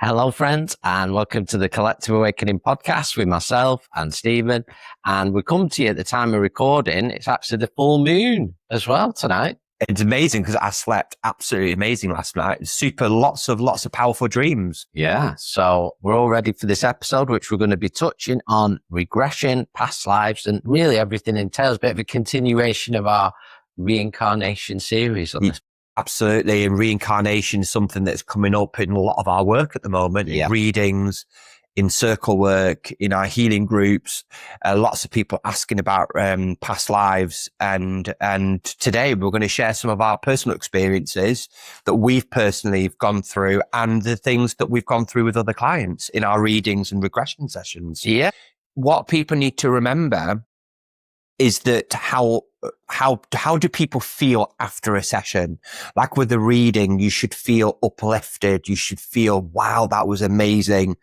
Hello, friends, and welcome to the Collective Awakening podcast with myself and Stephen. And we come to you at the time of recording. It's actually the full moon as well tonight. It's amazing because I slept absolutely amazing last night. Super, lots of powerful dreams. Yeah. So we're all ready for this episode, which we're going to be touching on regression, past lives, and really everything entails. A bit of a continuation of our reincarnation series on this. Absolutely. And reincarnation is something that's coming up in a lot of our work at the moment, in readings, in circle work, in our healing groups. Lots of people asking about past lives. And today we're going to share some of our personal experiences that we've personally gone through and the things that we've gone through with other clients in our readings and regression sessions. Yeah. What people need to remember is that how do people feel after a session? Like with the reading, you should feel uplifted. You should feel, wow, that was amazing.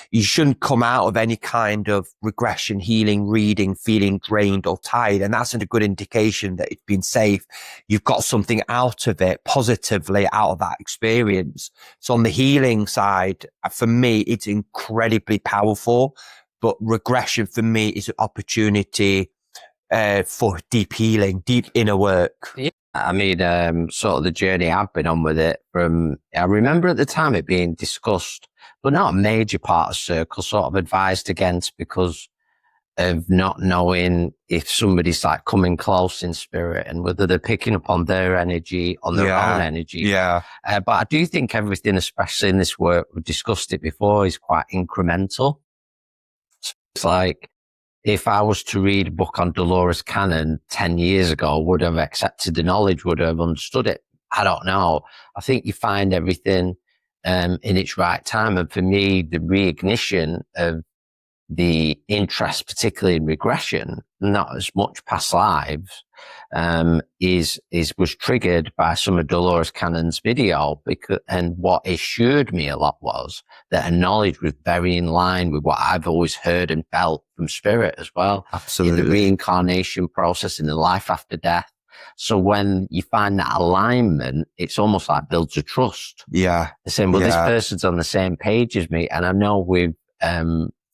You shouldn't come out of any kind of regression, healing, reading, feeling drained or tired. And that's a good indication that it's been safe. You've got something out of it positively out of that experience. So on the healing side, for me, it's incredibly powerful, but regression for me is an opportunity for deep healing, deep inner work. Yeah. I mean, sort of the journey I've been on with it I remember at the time it being discussed, but not a major part of circle, sort of advised against because of not knowing if somebody's like coming close in spirit and whether they're picking up on their energy, on their own energy. Yeah. But I do think everything, especially in this work, we've discussed it before, is quite incremental. So it's like, if I was to read a book on Dolores Cannon 10 years ago, would have accepted the knowledge, would have understood it. I don't know. I think you find everything in its right time. And for me, the reignition of the interest, particularly in regression, not as much past lives, was triggered by some of Dolores Cannon's video and what assured me a lot was that her knowledge was very in line with what I've always heard and felt from spirit as well. Absolutely. In the reincarnation process, in the life after death. So when you find that alignment, it's almost like builds a trust. Yeah. They're saying, well, this person's on the same page as me. And I know we've,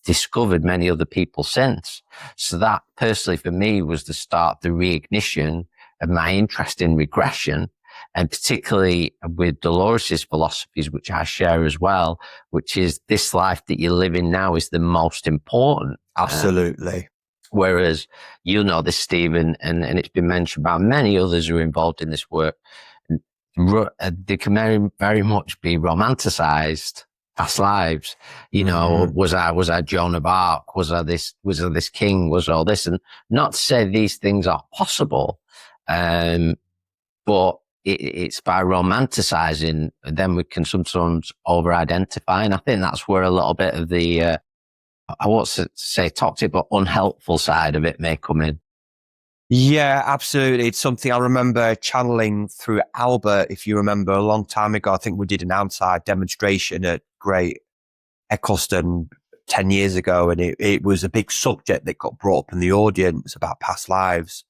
discovered many other people since. So that personally for me was the start, the reignition of my interest in regression, and particularly with Dolores's philosophies, which I share as well, which is this life that you're living now is the most important. Absolutely. Whereas, you know this, Stephen, and it's been mentioned by many others who are involved in this work, they can very, very much be romanticized. Past lives, you know, was I Joan of Arc? Was I this king? Was all this? And not to say these things are possible, but it's by romanticizing, then we can sometimes over-identify. And I think that's where a little bit of the, I won't say toxic, but unhelpful side of it may come in. Yeah, absolutely. It's something I remember channeling through Albert, if you remember, a long time ago. I think we did an outside demonstration at Great Eccleston 10 years ago, and it was a big subject that got brought up in the audience about past lives.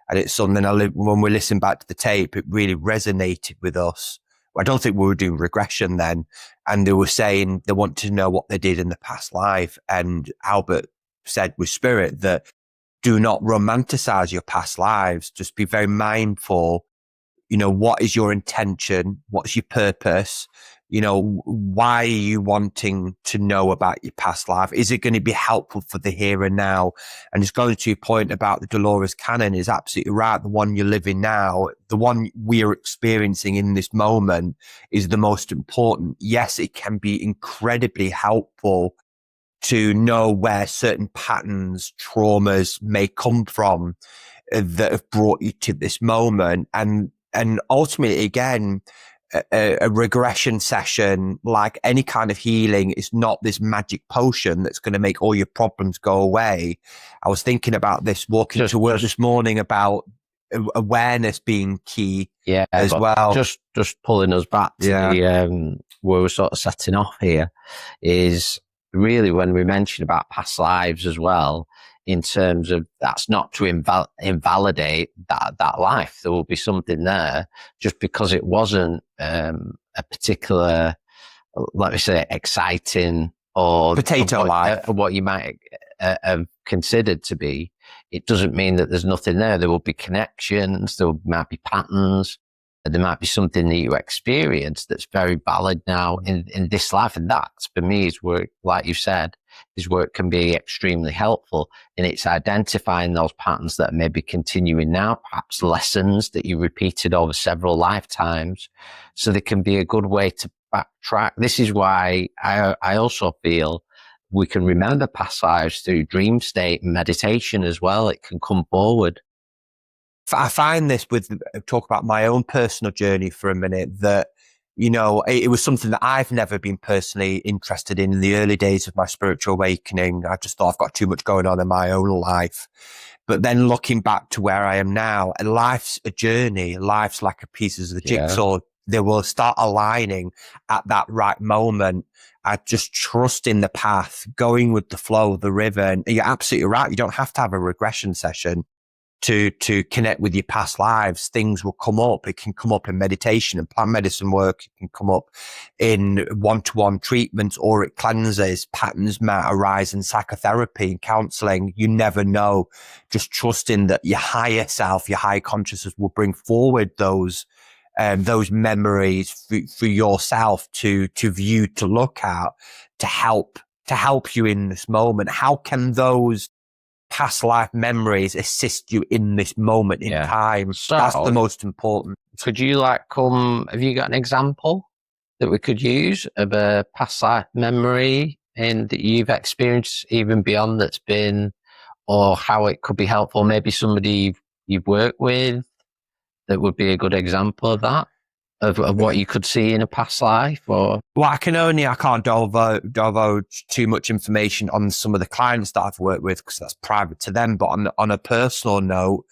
And it's something when we listened back to the tape, it really resonated with us. I don't think we were doing regression then. And they were saying they want to know what they did in the past life. And Albert said with spirit that do not romanticize your past lives. Just be very mindful. You know, what is your intention? What's your purpose? You know, why are you wanting to know about your past life? Is it going to be helpful for the here and now? And it's going to your point about the Dolores Cannon is absolutely right. The one you're living now, the one we are experiencing in this moment is the most important. Yes, it can be incredibly helpful to know where certain patterns, traumas may come from that have brought you to this moment. And ultimately, again, a regression session, like any kind of healing, is not this magic potion that's going to make all your problems go away. I was thinking about this walking to work this morning about awareness being key as well. Just pulling us back to the, where we're sort of setting off here is really when we mention about past lives as well, in terms of that's not to invalidate that life. There will be something there just because it wasn't a particular let me say, exciting or Potato life. what you might have considered to be, it doesn't mean that there's nothing there. There will be connections, there might be patterns, and there might be something that you experience that's very valid now in this life. And that, for me, is where, like you said, is where it can be extremely helpful. And it's identifying those patterns that are maybe continuing now, perhaps lessons that you repeated over several lifetimes. So they can be a good way to backtrack. This is why I also feel we can remember past lives through dream state and meditation as well. It can come forward. I find this with, talk about my own personal journey for a minute, that, you know, it was something that I've never been personally interested in the early days of my spiritual awakening. I just thought I've got too much going on in my own life. But then looking back to where I am now, and life's a journey, life's like a pieces of the jigsaw. They will start aligning at that right moment. I just trust in the path, going with the flow of the river. And you're absolutely right. You don't have to have a regression session to connect with your past lives. Things will come up. It can come up in meditation and plant medicine work. It can come up in one-to-one treatments, or it cleanses. Patterns might arise in psychotherapy and counseling. You never know. Just trusting that your higher self, your higher consciousness will bring forward those memories for yourself to view, to look at, to help you in this moment. How can those past life memories assist you in this moment in time? So, that's the most important. Could you have you got an example that we could use of a past life memory that you've experienced, even beyond that's been, or how it could be helpful? Maybe somebody you've worked with that would be a good example of that, of what you could see in a past life? Or well, I can't divulge too much information on some of the clients that I've worked with, because that's private to them. But on a personal note,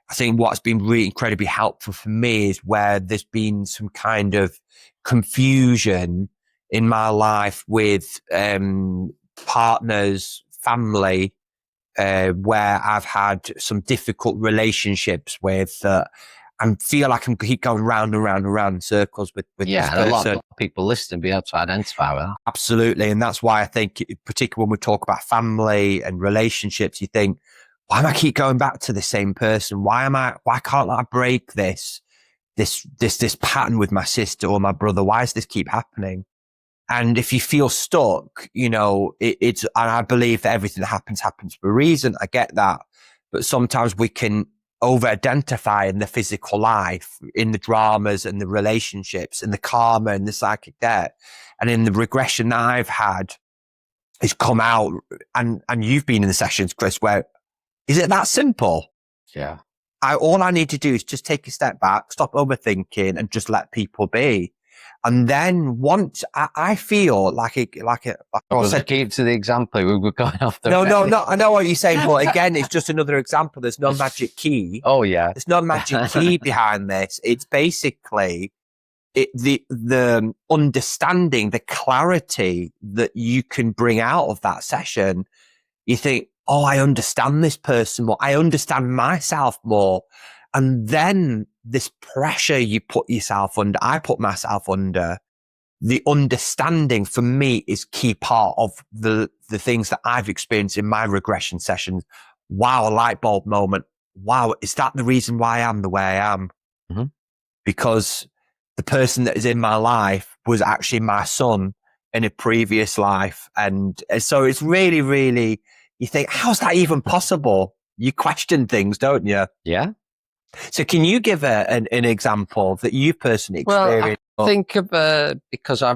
I think what's been really incredibly helpful for me is where there's been some kind of confusion in my life with partners, family, where I've had some difficult relationships with, and feel like I can keep going round and round and round in circles with this person. A lot of people listening be able to identify with that. Absolutely. And that's why I think, particularly when we talk about family and relationships, you think, why am I keep going back to the same person? Why can't I break this pattern with my sister or my brother? Why does this keep happening? And if you feel stuck, you know, and I believe that everything that happens for a reason. I get that. But sometimes we can over-identify in the physical life, in the dramas and the relationships and the karma and the psychic debt. And in the regression that I've had, it's come out, and you've been in the sessions, Chris, where is it that simple? Yeah. All I need to do is just take a step back, stop overthinking, and just let people be. And then once I feel like I said, keep to the example. We were going off the. No. I know what you're saying, but again, it's just another example. There's no magic key. Oh yeah, there's no magic key behind this. It's basically the understanding, the clarity that you can bring out of that session. You think, oh, I understand this person more. I understand myself more. And then this pressure you put yourself under, I put myself under, the understanding for me is key part of the things that I've experienced in my regression sessions. Wow, a light bulb moment. Wow, is that the reason why I am the way I am? Mm-hmm. Because the person that is in my life was actually my son in a previous life. And so it's really, really, you think, how's that even possible? You question things, don't you? Yeah. So can you give an example that you've personally experienced? Well, I think of because I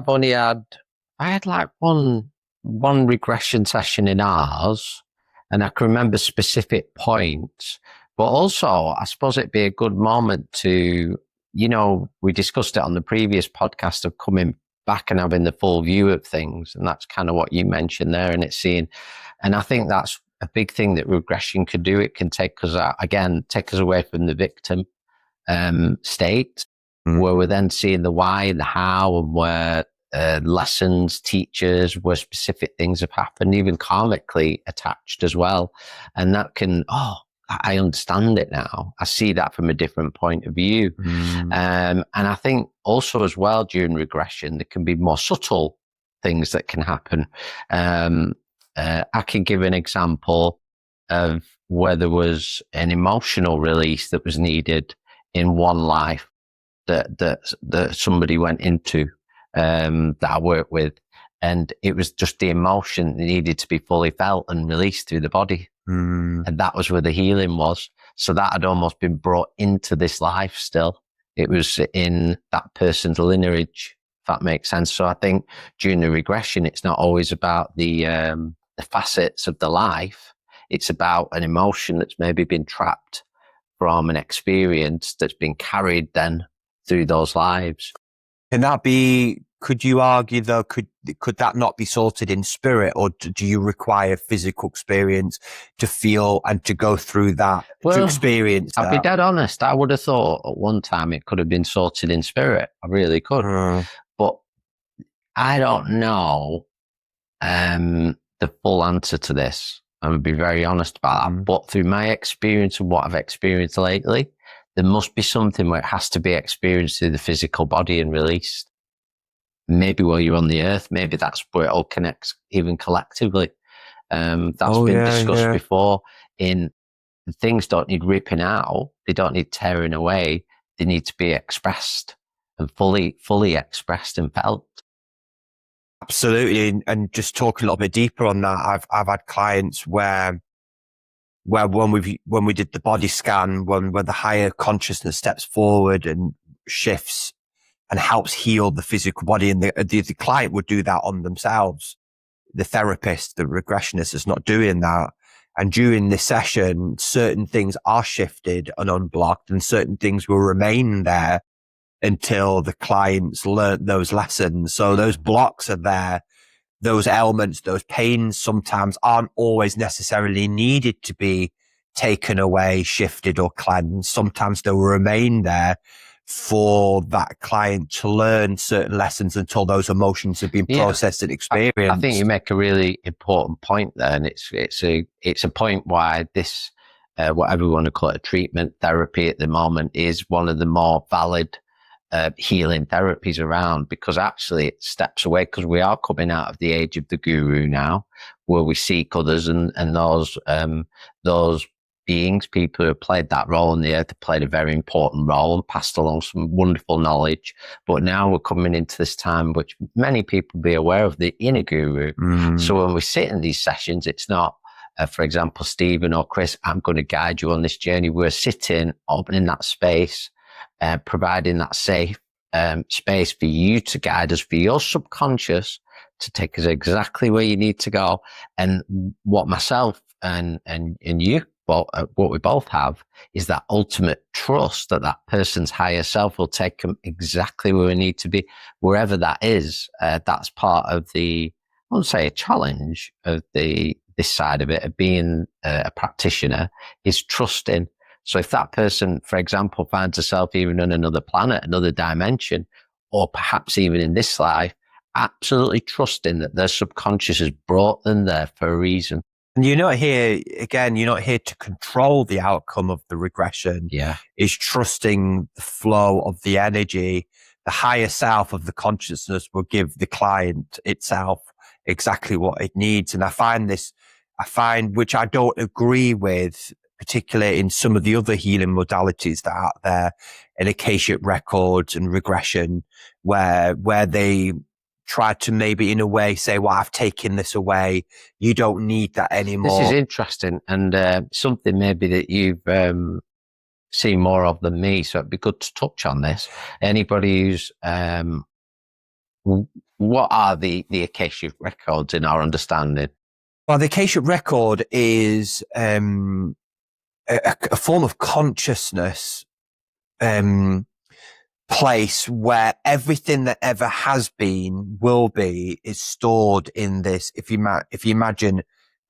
had like one regression session in ours, and I can remember specific points, but also I suppose it'd be a good moment to, you know, we discussed it on the previous podcast of coming back and having the full view of things. And that's kind of what you mentioned there, and it's seeing, and I think that's a big thing that regression could do. It can take us away from the victim state, where we're then seeing the why, the how, and where lessons, teachers, where specific things have happened, even karmically attached as well. And that can, I understand it now. I see that from a different point of view. And I think also as well during regression, there can be more subtle things that can happen. I can give an example of where there was an emotional release that was needed in one life that somebody went into, that I worked with. And it was just the emotion that needed to be fully felt and released through the body. And that was where the healing was. So that had almost been brought into this life still. It was in that person's lineage, if that makes sense. So I think during the regression, it's not always about the facets of the life. It's about an emotion that's maybe been trapped from an experience that's been carried then through those lives. Can that be, could you argue though, could that not be sorted in spirit, or do you require physical experience to feel and to go through that, to experience that? I'll be dead honest. I would have thought at one time it could have been sorted in spirit. I really could. But I don't know the full answer to this. I'm going to be very honest about that. But through my experience and what I've experienced lately, there must be something where it has to be experienced through the physical body and released. Maybe while you're on the earth, maybe that's where it all connects, even collectively. That's been discussed before. Things don't need ripping out. They don't need tearing away. They need to be expressed and fully expressed and felt. Absolutely. And just talking a little bit deeper on that, I've had clients where when we did the body scan, when the higher consciousness steps forward and shifts and helps heal the physical body, and the client would do that on themselves. The therapist, the regressionist, is not doing that. And during this session, certain things are shifted and unblocked, and certain things will remain there until the clients learn those lessons. So those blocks are there. Those elements, those pains sometimes aren't always necessarily needed to be taken away, shifted or cleansed. Sometimes they'll remain there for that client to learn certain lessons until those emotions have been processed and experienced. I think you make a really important point there, and it's a point why this, whatever we want to call it, treatment therapy at the moment, is one of the more valid healing therapies around, because actually it steps away, because we are coming out of the age of the guru now, where we seek others and those beings, people who have played that role on the earth, have played a very important role and passed along some wonderful knowledge. But now we're coming into this time which many people be aware of, the inner guru. So when we sit in these sessions, it's not, for example, Stephen or Chris, I'm going to guide you on this journey. We're sitting, opening that space, providing that safe space for you to guide us, for your subconscious to take us exactly where you need to go. And what myself and you, what we both have, is that ultimate trust that that person's higher self will take them exactly where we need to be, wherever that is. That's part of the, I won't say a challenge of this side of it, of being a practitioner, is trusting. So if that person, for example, finds herself even on another planet, another dimension, or perhaps even in this life, absolutely trusting that their subconscious has brought them there for a reason. And you're not here to control the outcome of the regression. Is trusting the flow of the energy. The higher self of the consciousness will give the client itself exactly what it needs. And I find, which I don't agree with, particularly in some of the other healing modalities that are out there, in Akashic records and regression, where they try to maybe in a way say, well, I've taken this away. You don't need that anymore. This is interesting, and something maybe that you've seen more of than me. So it'd be good to touch on this. Anybody who's, what are the Akashic records in our understanding? Well, the Akashic record is a form of consciousness, place where everything that ever has been, will be, is stored in this. If you imagine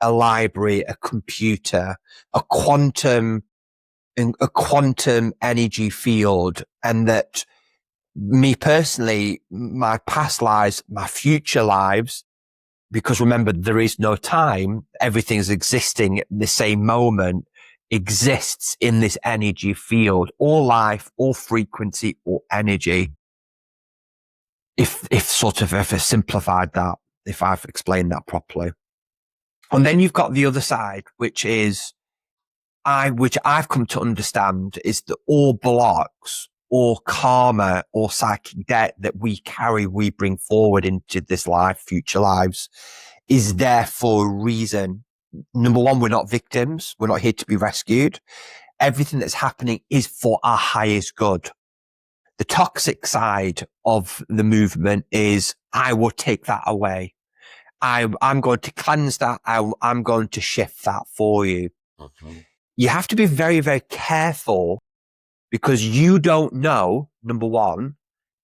a library, a computer, a quantum energy field, and that me personally, my past lives, my future lives, because remember, there is no time. Everything's existing at the same moment, exists in this energy field, all life, all frequency, all energy. If I simplified that, if I've explained that properly. And then you've got the other side, which I've come to understand is that all blocks or karma or psychic debt that we carry, we bring forward into this life, future lives, is there for a reason. Number one, we're not victims. We're not here to be rescued. Everything that's happening is for our highest good. The toxic side of the movement is, I will take that away. I'm going to cleanse that. I'm going to shift that for you. Mm-hmm. You have to be very, very careful, because you don't know, number one,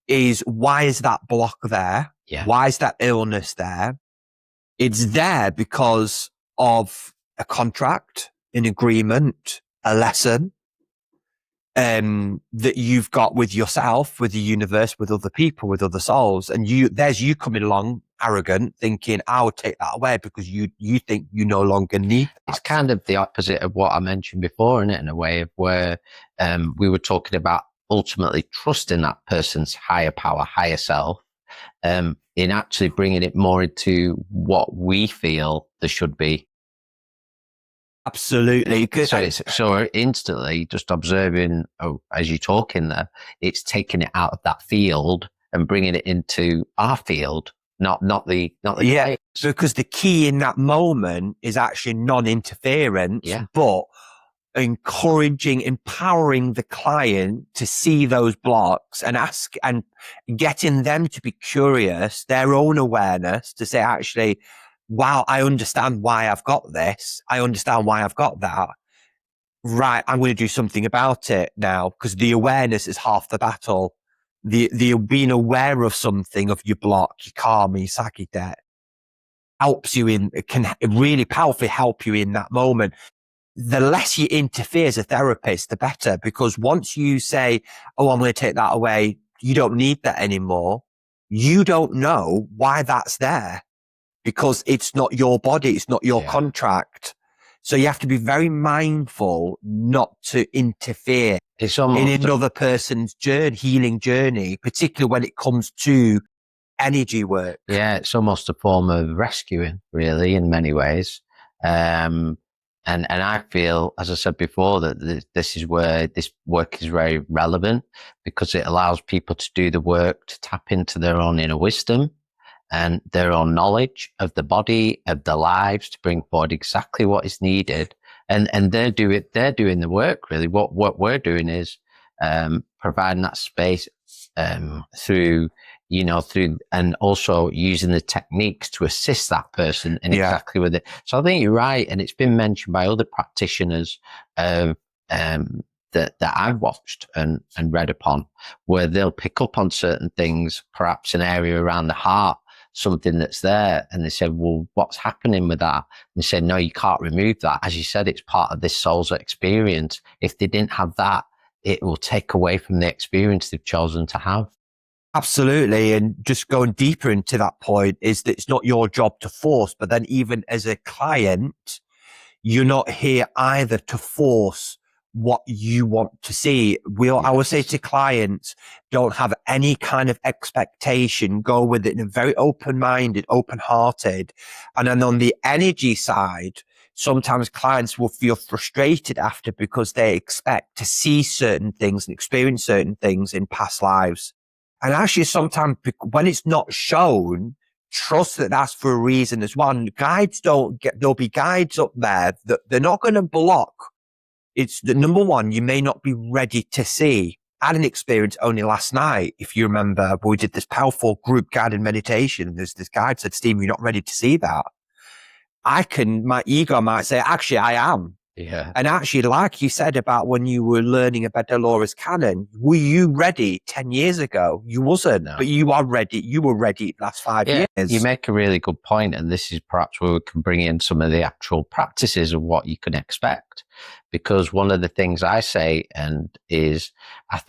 is why is that block there? Yeah. Why is that illness there? It's there because of a contract, an agreement, a lesson that you've got with yourself, with the universe, with other people, with other souls. And there's you coming along arrogant, thinking, I would take that away because you think you no longer need that. It's kind of the opposite of what I mentioned before, isn't it? In a way of where we were talking about ultimately trusting that person's higher power, higher self, in actually bringing it more into what we feel there should be. Absolutely. So instantly, just observing, as you're talking there, it's taking it out of that field and bringing it into our field, not the yeah. Because the key in that moment is actually non-interference, but empowering the client to see those blocks and ask, and getting them to be curious, their own awareness to say, actually, wow, I understand why I've got this. I understand why I've got that. Right. I'm going to do something about it now, because the awareness is half the battle. The being aware of something, of your block, your karma, your psychic debt, can really powerfully help you in that moment. The less you interfere as a therapist, the better, because once you say, oh, I'm going to take that away, you don't need that anymore. You don't know why that's there, because it's not your body. It's not your contract. So you have to be very mindful not to interfere in another person's healing journey, particularly when it comes to energy work. Yeah, it's almost a form of rescuing, really, in many ways. And I feel, as I said before, that this is where this work is very relevant, because it allows people to do the work, to tap into their own inner wisdom and their own knowledge of the body, of their lives, to bring forward exactly what is needed. And they're doing the work, really. What we're doing is providing that space through, and also using the techniques to assist that person in exactly with it. So I think you're right. And it's been mentioned by other practitioners that I've watched and read upon, where they'll pick up on certain things, perhaps an area around the heart, something that's there. And they said, well, what's happening with that? And they said, no, you can't remove that. As you said, it's part of this soul's experience. If they didn't have that, it will take away from the experience they've chosen to have. Absolutely. And just going deeper into that point is that it's not your job to force, but then even as a client, you're not here either to force what you want to see. I would say to clients, don't have any kind of expectation, go with it in a very open-minded, open-hearted. And then on the energy side, sometimes clients will feel frustrated after, because they expect to see certain things and experience certain things in past lives. And actually, sometimes when it's not shown, trust that that's for a reason as well. And there'll be guides up there that they're not going to block. It's the number one, you may not be ready to see. I had an experience only last night, if you remember, we did this powerful group guided meditation. There's this guide said, Steve, you're not ready to see that. My ego might say, actually, I am. Yeah. And actually, like you said about when you were learning about Dolores Cannon, were you ready 10 years ago? You wasn't, no. But you are ready. You were ready last 5 years. You make a really good point, and this is perhaps where we can bring in some of the actual practices of what you can expect. Because one of the things I say is, I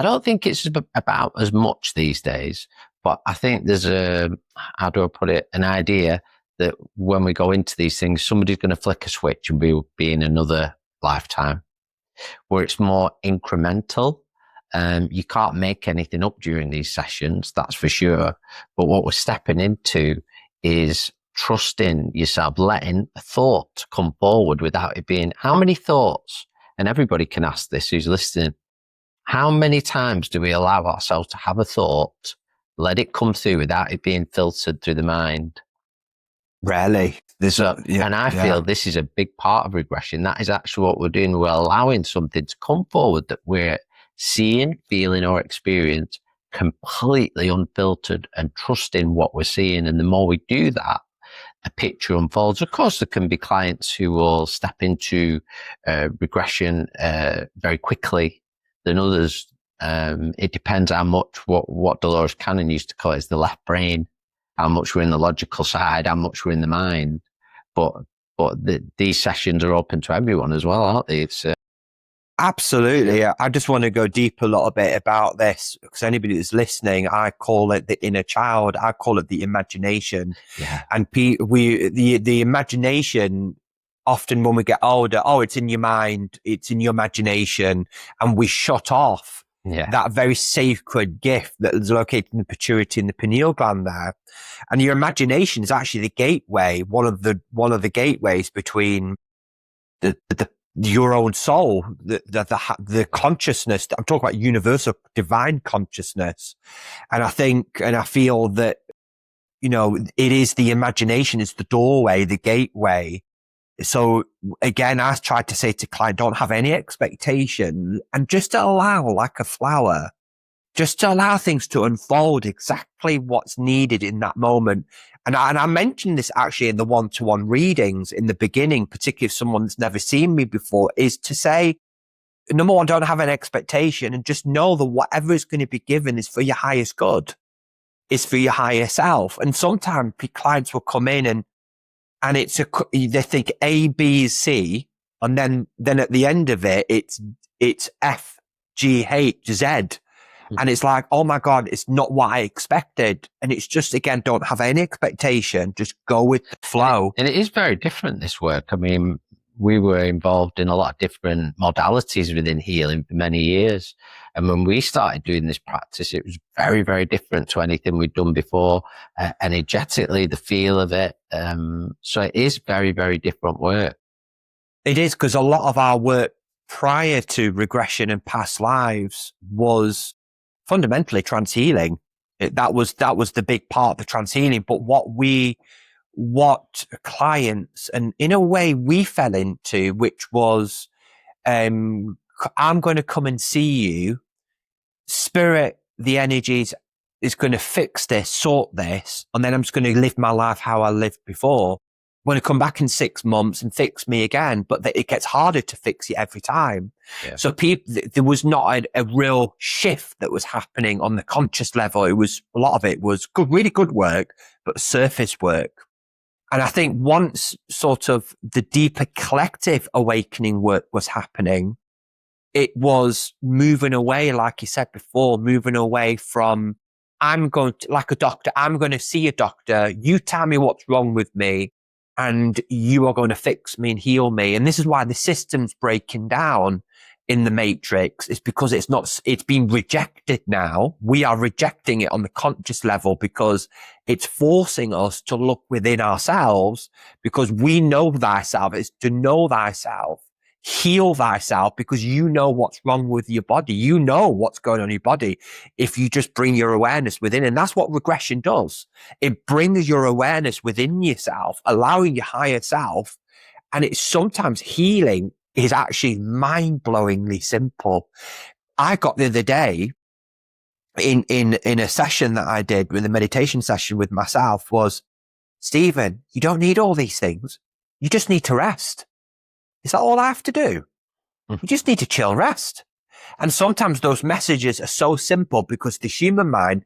don't think it's about as much these days, but I think there's an idea that when we go into these things, somebody's going to flick a switch and be in another lifetime, where it's more incremental. You can't make anything up during these sessions, that's for sure. But what we're stepping into is trusting yourself, letting a thought come forward without it being, how many thoughts, and everybody can ask this who's listening, how many times do we allow ourselves to have a thought, let it come through without it being filtered through the mind? Rarely. And I feel this is a big part of regression. That is actually what we're doing. We're allowing something to come forward that we're seeing, feeling, or experience completely unfiltered and trusting what we're seeing. And the more we do that, a picture unfolds. Of course, there can be clients who will step into regression very quickly than others. It depends how much what Dolores Cannon used to call it is the left brain, how much we're in the logical side, how much we're in the mind. But these sessions are open to everyone as well, aren't they? It's absolutely. I just want to go deep a little bit about this, because anybody that's listening, I call it the inner child. I call it the imagination. Yeah. And the imagination, often when we get older, it's in your mind, it's in your imagination, and we shut off that very sacred gift that is located in the pituitary and the pineal gland there. And your imagination is actually the gateway, one of the gateways between your own soul, the consciousness. I'm talking about universal divine consciousness. And I feel that, it is the imagination, it's the doorway, the gateway. So again, I tried to say to client, don't have any expectation, and just to allow, like a flower, just to allow things to unfold exactly what's needed in that moment. And I mentioned this actually in the one-to-one readings in the beginning, particularly if someone's never seen me before, is to say, number one, don't have an expectation, and just know that whatever is going to be given is for your highest good, is for your higher self. And sometimes clients will come in and they think A, B, C, and then at the end of it, it's F, G, H, Z. And it's like, oh my God, it's not what I expected. And it's just, again, don't have any expectation. Just go with the flow. And it is very different, this work. I mean, we were involved in a lot of different modalities within healing for many years. And when we started doing this practice, it was very, very different to anything we'd done before. Energetically, the feel of it. So it is very, very different work. It is, because a lot of our work prior to regression and past lives was fundamentally trans healing. That was the big part of the trans healing. But what clients, and in a way we fell into, which was, I'm going to come and see you. Spirit, the energies is going to fix this, sort this, and then I'm just going to live my life how I lived before. I'm going to come back in 6 months and fix me again, but it gets harder to fix you every time. Yeah. So there was not a real shift that was happening on the conscious level. A lot of it was good, really good work, but surface work. And I think once sort of the deeper collective awakening work was happening, it was moving away, like you said before, moving away from, I'm going to, like a doctor, I'm going to see a doctor, you tell me what's wrong with me, and you are going to fix me and heal me. And this is why the system's breaking down in the matrix, is because it's been rejected now. We are rejecting it on the conscious level because it's forcing us to look within ourselves, because we know thyself. It's to know thyself, heal thyself, because you know what's wrong with your body. You know what's going on in your body if you just bring your awareness within. And that's what regression does. It brings your awareness within yourself, allowing your higher self. And it's sometimes healing is actually mind-blowingly simple. I got the other day in a session that I did, with a meditation session with myself, was, Stephen, you don't need all these things. You just need to rest. Is that all I have to do? You just need to chill and rest. And sometimes those messages are so simple because the human mind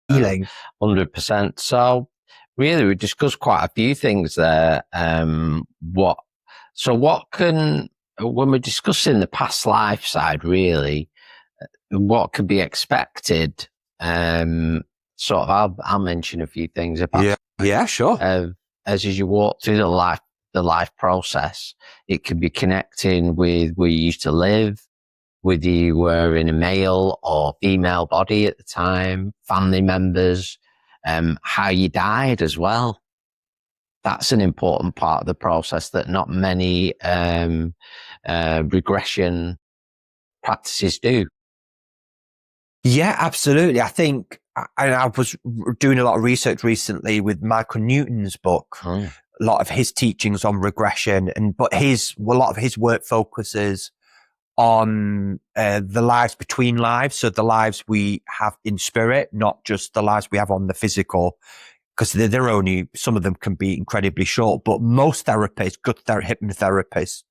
healing. 100%. So really, we discussed quite a few things there. When we're discussing the past life side, really, what could be expected? I'll mention a few things about. Yeah, sure. As you walk through the life the life process. It could be connecting with where you used to live, whether you were in a male or female body at the time, family members, how you died as well. That's an important part of the process that not many regression practices do. Yeah, absolutely. I think, and I was doing a lot of research recently with Michael Newton's book, a lot of his teachings on regression, but a lot of his work focuses on the lives between lives. So the lives we have in spirit, not just the lives we have on the physical, because they're only, some of them can be incredibly short, but most therapists, good hypnotherapists,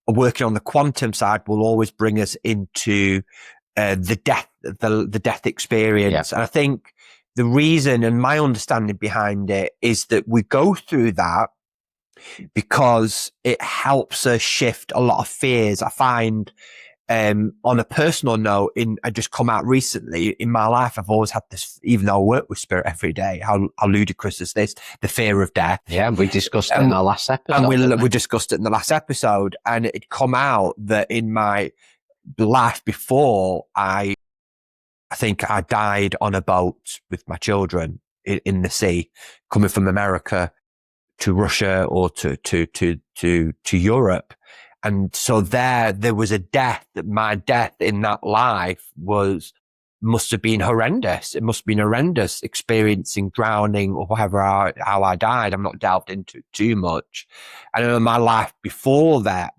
working on the quantum side will always bring us into the death experience. Yeah. And I think the reason and my understanding behind it is that we go through that because it helps us shift a lot of fears. I find, on a personal note, I just come out recently in my life, I've always had this, even though I work with spirit every day, how ludicrous is this? The fear of death. Yeah, we discussed it in our last episode. And we discussed it in the last episode, and it come out that in my life before, I think I died on a boat with my children in the sea, coming from America to Russia or to Europe. And so there was a death, that my death in that life must have been horrendous. It must have been horrendous experiencing drowning or how I died. I'm not delved into too much. And in my life before that,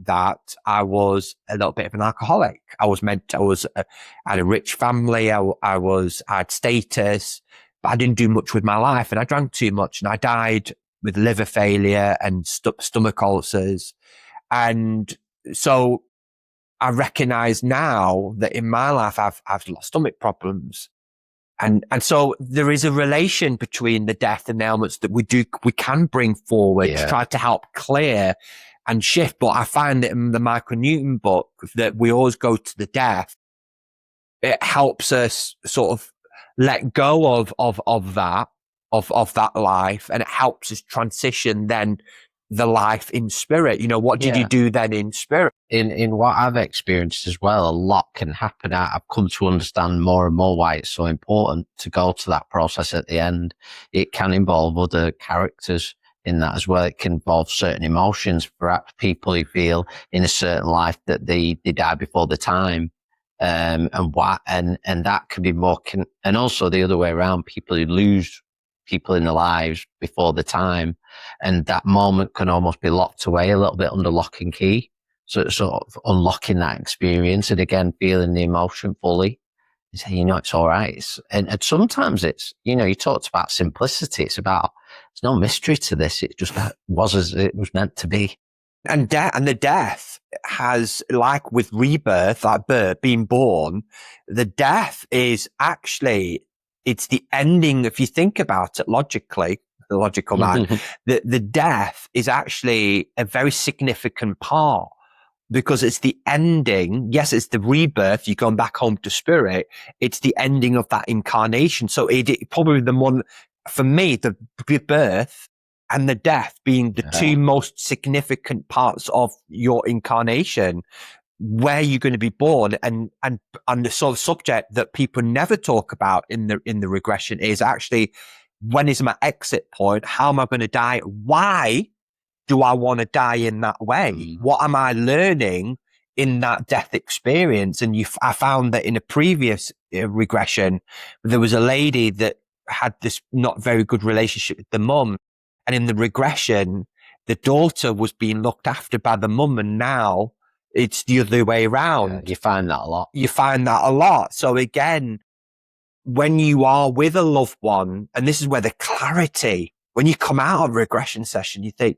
I was a little bit of an alcoholic. I had a rich family. I had status, but I didn't do much with my life, and I drank too much, and I died with liver failure and stomach ulcers. And so I recognize now that in my life, I've lost stomach problems. And so there is a relation between the death and the elements that we can bring forward to try to help clear and shift. But I find that in the Michael Newton book that we always go to the death. It helps us sort of let go of that life, and it helps us transition then the life in spirit. You know, what did you do then in spirit? In what I've experienced as well, a lot can happen. I've come to understand more and more why it's so important to go to that process at the end. It can involve other characters in that as well. It can involve certain emotions, perhaps people who feel in a certain life that they die before the time. And that can be more, and also the other way around, people who lose people in their lives before the time, and that moment can almost be locked away a little bit under lock and key. So it's sort of unlocking that experience, and again, feeling the emotion fully and saying, you know, it's all right. And sometimes it's, you know, you talked about simplicity. It's about, there's no mystery to this. It just was as it was meant to be. And the death has, like with rebirth, like birth, being born, the death is actually, it's the ending. If you think about it logically, the logical mind, the death is actually a very significant part, because it's the ending. Yes, it's the rebirth. You're going back home to spirit. It's the ending of that incarnation. So it probably the one, for me, the birth and the death being the two most significant parts of your incarnation, where you're going to be born. And the sort of subject that people never talk about in the regression is actually, when is my exit point? How am I going to die? Why do I want to die in that way? What am I learning in that death experience? And I found that in a previous regression, there was a lady that had this not very good relationship with the mum. And in the regression, the daughter was being looked after by the mum, and now it's the other way around. Yeah, you find that a lot. You find that a lot. So again, when you are with a loved one, and this is where the clarity, when you come out of a regression session, you think,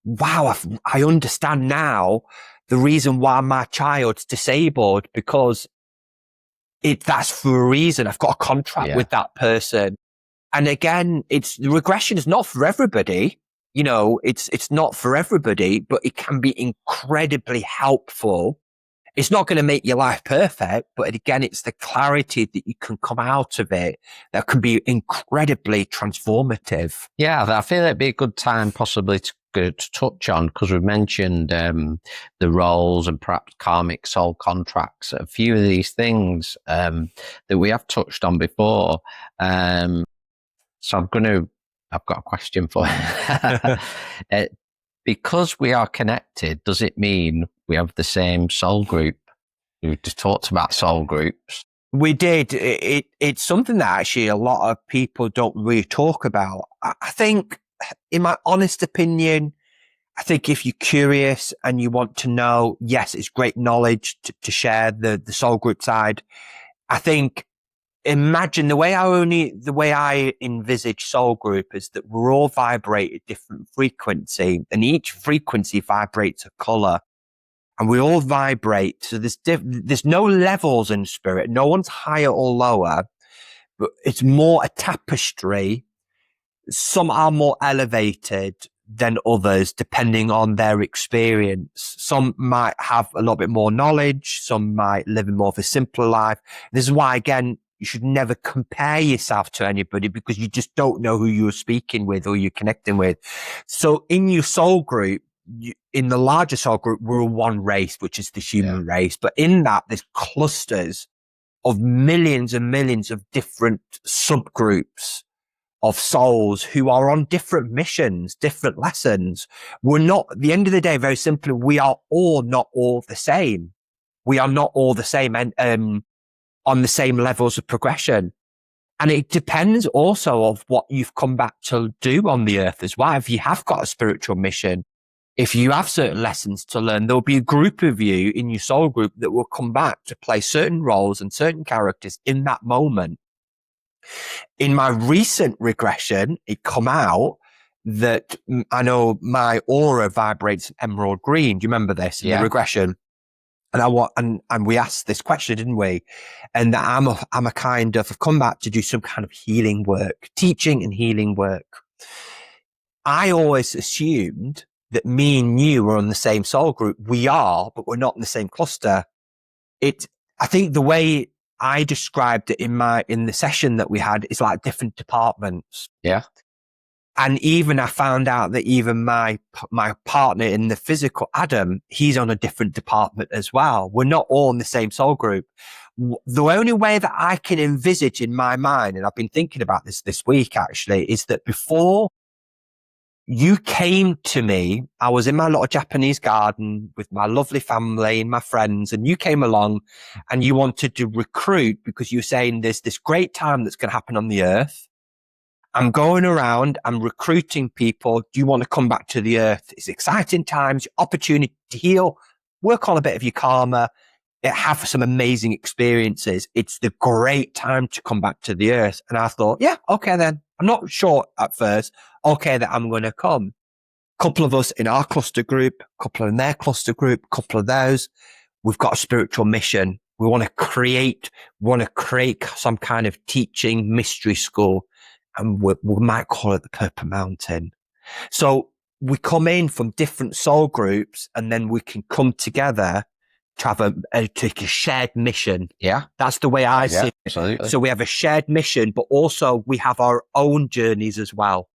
wow, I understand now the reason why my child's disabled, because that's for a reason. I've got a contract with that person. And again, the regression is not for everybody. You know, it's not for everybody, but it can be incredibly helpful. It's not going to make your life perfect, but again, it's the clarity that you can come out of it that can be incredibly transformative. Yeah, I feel it'd be a good time possibly to going to touch on, because we've mentioned the roles and perhaps karmic soul contracts, a few of these things that we have touched on before. So I've got a question for you. Because we are connected, does it mean we have the same soul group? We just talked about soul groups. We did. It's something that actually a lot of people don't really talk about. I think, in my honest opinion, I think if you're curious and you want to know, yes, it's great knowledge to share the soul group side. I think, imagine the way I envisage soul group is that we're all vibrate at different frequency, and each frequency vibrates a color. And we all vibrate. So there's no levels in spirit. No one's higher or lower, but it's more a tapestry. Some are more elevated than others, depending on their experience. Some might have a little bit more knowledge. Some might live in more of a simpler life. This is why, again, you should never compare yourself to anybody, because you just don't know who you're speaking with or you're connecting with. So in your soul group, in the larger soul group, we're one race, which is the human race. But in that, there's clusters of millions and millions of different subgroups of souls who are on different missions, different lessons. We're not, at the end of the day, very simply, we are all not all the same. We are not all the same and on the same levels of progression. And it depends also of what you've come back to do on the earth as well. If you have got a spiritual mission, if you have certain lessons to learn, there'll be a group of you in your soul group that will come back to play certain roles and certain characters in that moment. In my recent regression, it come out that I know my aura vibrates emerald green. Do you remember this in the regression? And and we asked this question, didn't we? And that I'm a kind of, I've come back to do some kind of healing work, teaching and healing work. I always assumed that me and you were on the same soul group. We are, but we're not in the same cluster. I think the way I described it in the session that we had is like different departments. Yeah. And even I found out that even my partner in the physical, Adam, he's on a different department as well. We're not all in the same soul group. The only way that I can envisage in my mind, and I've been thinking about this week actually, is that before you came to me, I was in my little Japanese garden with my lovely family and my friends, and you came along and you wanted to recruit because you were saying there's this great time that's going to happen on the earth. I'm going around, I'm recruiting people. Do you want to come back to the earth? It's exciting times, opportunity to heal, work on a bit of your karma, have some amazing experiences. It's the great time to come back to the earth. And I thought, yeah, okay then. I'm not sure at first. Okay, that I'm going to come. Couple of us in our cluster group, couple in their cluster group, couple of those. We've got a spiritual mission. We want to create some kind of teaching mystery school. And we might call it the Purple Mountain. So we come in from different soul groups, and then we can come together to have a shared mission. Yeah. That's the way I see it. Absolutely. So we have a shared mission, but also we have our own journeys as well.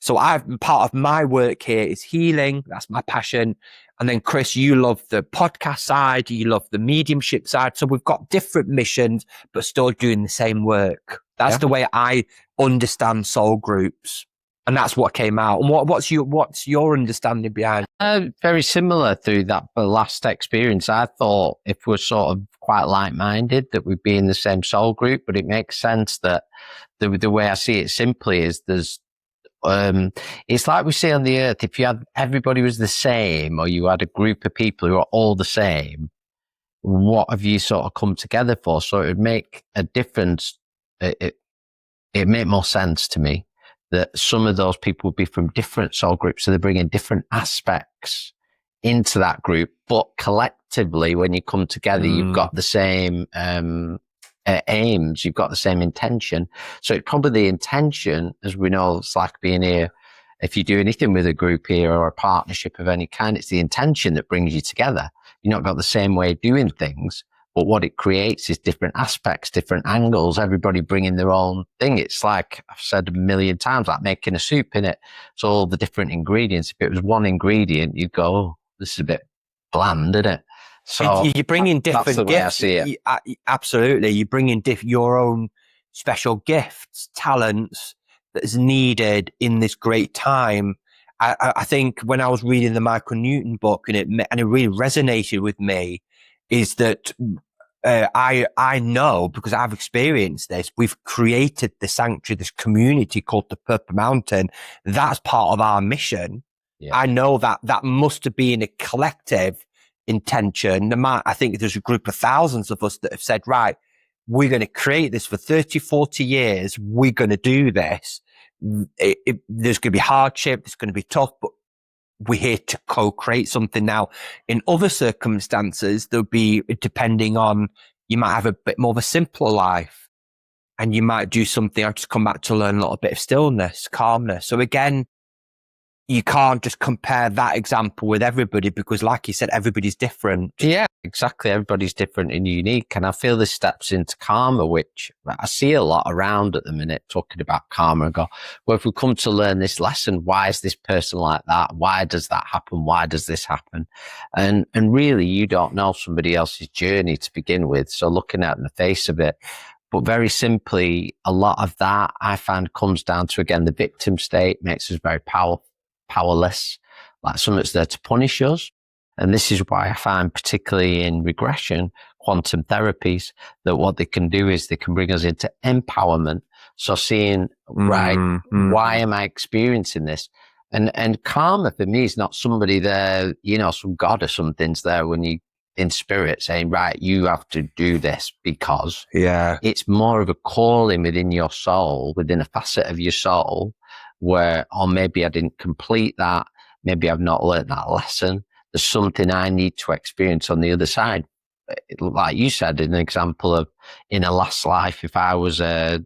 So part of my work here is healing. That's my passion. And then Chris, you love the podcast side. You love the mediumship side. So we've got different missions, but still doing the same work. That's the way I understand soul groups. And that's what came out. And what's your understanding behind it? Very similar through that last experience. I thought if we're sort of quite like-minded, that we'd be in the same soul group, but it makes sense that the way I see it simply is it's like we say on the earth, if you had everybody was the same, or you had a group of people who are all the same, what have you sort of come together for? So it would make a difference. It made more sense to me that some of those people would be from different soul groups. So they're bringing different aspects into that group, but collectively, when you come together, you've got the same, aims, you've got the same intention. So it's probably the intention, as we know, it's like being here. If you do anything with a group here or a partnership of any kind, it's the intention that brings you together. You've not got the same way of doing things, But what it creates is different aspects, different angles, everybody bringing their own thing. It's like I've said a million times, like making a soup, innit? So all the different ingredients. If it was one ingredient, you'd go, oh, this is a bit bland, isn't it? So you bring in different that's the way gifts. I see it. Absolutely. You bring in your own special gifts, talents that is needed in this great time. I think when I was reading the Michael Newton book and it really resonated with me, is that I know, because I've experienced this, we've created the sanctuary, this community called the Purple Mountain. That's part of our mission. Yeah. I know that must have been a collective intention. I think there's a group of thousands of us that have said, right, we're going to create this for 30, 40 years. We're going to do this. There's going to be hardship. It's going to be tough, but we're here to co-create something. Now, in other circumstances, there'll be, depending on, you might have a bit more of a simpler life and you might do something. I've just come back to learn a little bit of stillness, calmness. So again, you can't just compare that example with everybody because, like you said, everybody's different. Yeah, exactly. Everybody's different and unique. And I feel this steps into karma, which I see a lot around at the minute, talking about karma and go, well, if we come to learn this lesson, why is this person like that? Why does that happen? Why does this happen? And really, you don't know somebody else's journey to begin with. So looking at the face of it, but very simply, a lot of that I find comes down to, again, the victim state makes us very powerless, like something that's there to punish us. And this is why I find, particularly in regression, quantum therapies, that what they can do is they can bring us into empowerment. So seeing, right, why am I experiencing this? And karma for me is not somebody there, you know, some God or something's there when you in spirit saying, right, you have to do this because it's more of a calling within your soul, within a facet of your soul, where, or maybe I didn't complete that. Maybe I've not learned that lesson. There's something I need to experience on the other side. Like you said, an example of in a last life, if I was an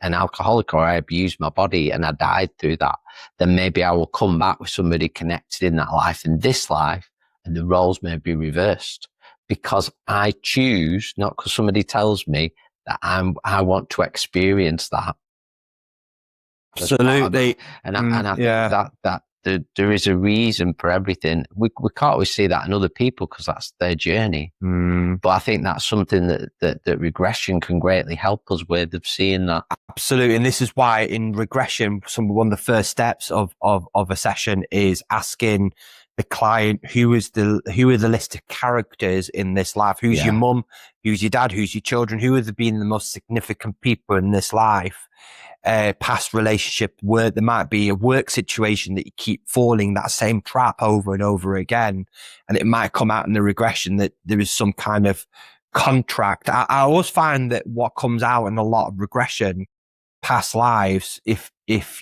alcoholic or I abused my body and I died through that, then maybe I will come back with somebody connected in that life, in this life, and the roles may be reversed because I choose, not because somebody tells me that I want to experience that. Absolutely. And I think that there is a reason for everything. We can't always see that in other people because that's their journey. But I think that's something that regression can greatly help us with, of seeing that. Absolutely. And this is why in regression, one of the first steps of a session is asking the client, who are the list of characters in this life? Who's your mum? Who's your dad? Who's your children? Who have been the most significant people in this life? Past relationship, where there might be a work situation that you keep falling that same trap over and over again. And it might come out in the regression that there is some kind of contract. I always find that what comes out in a lot of regression, past lives, if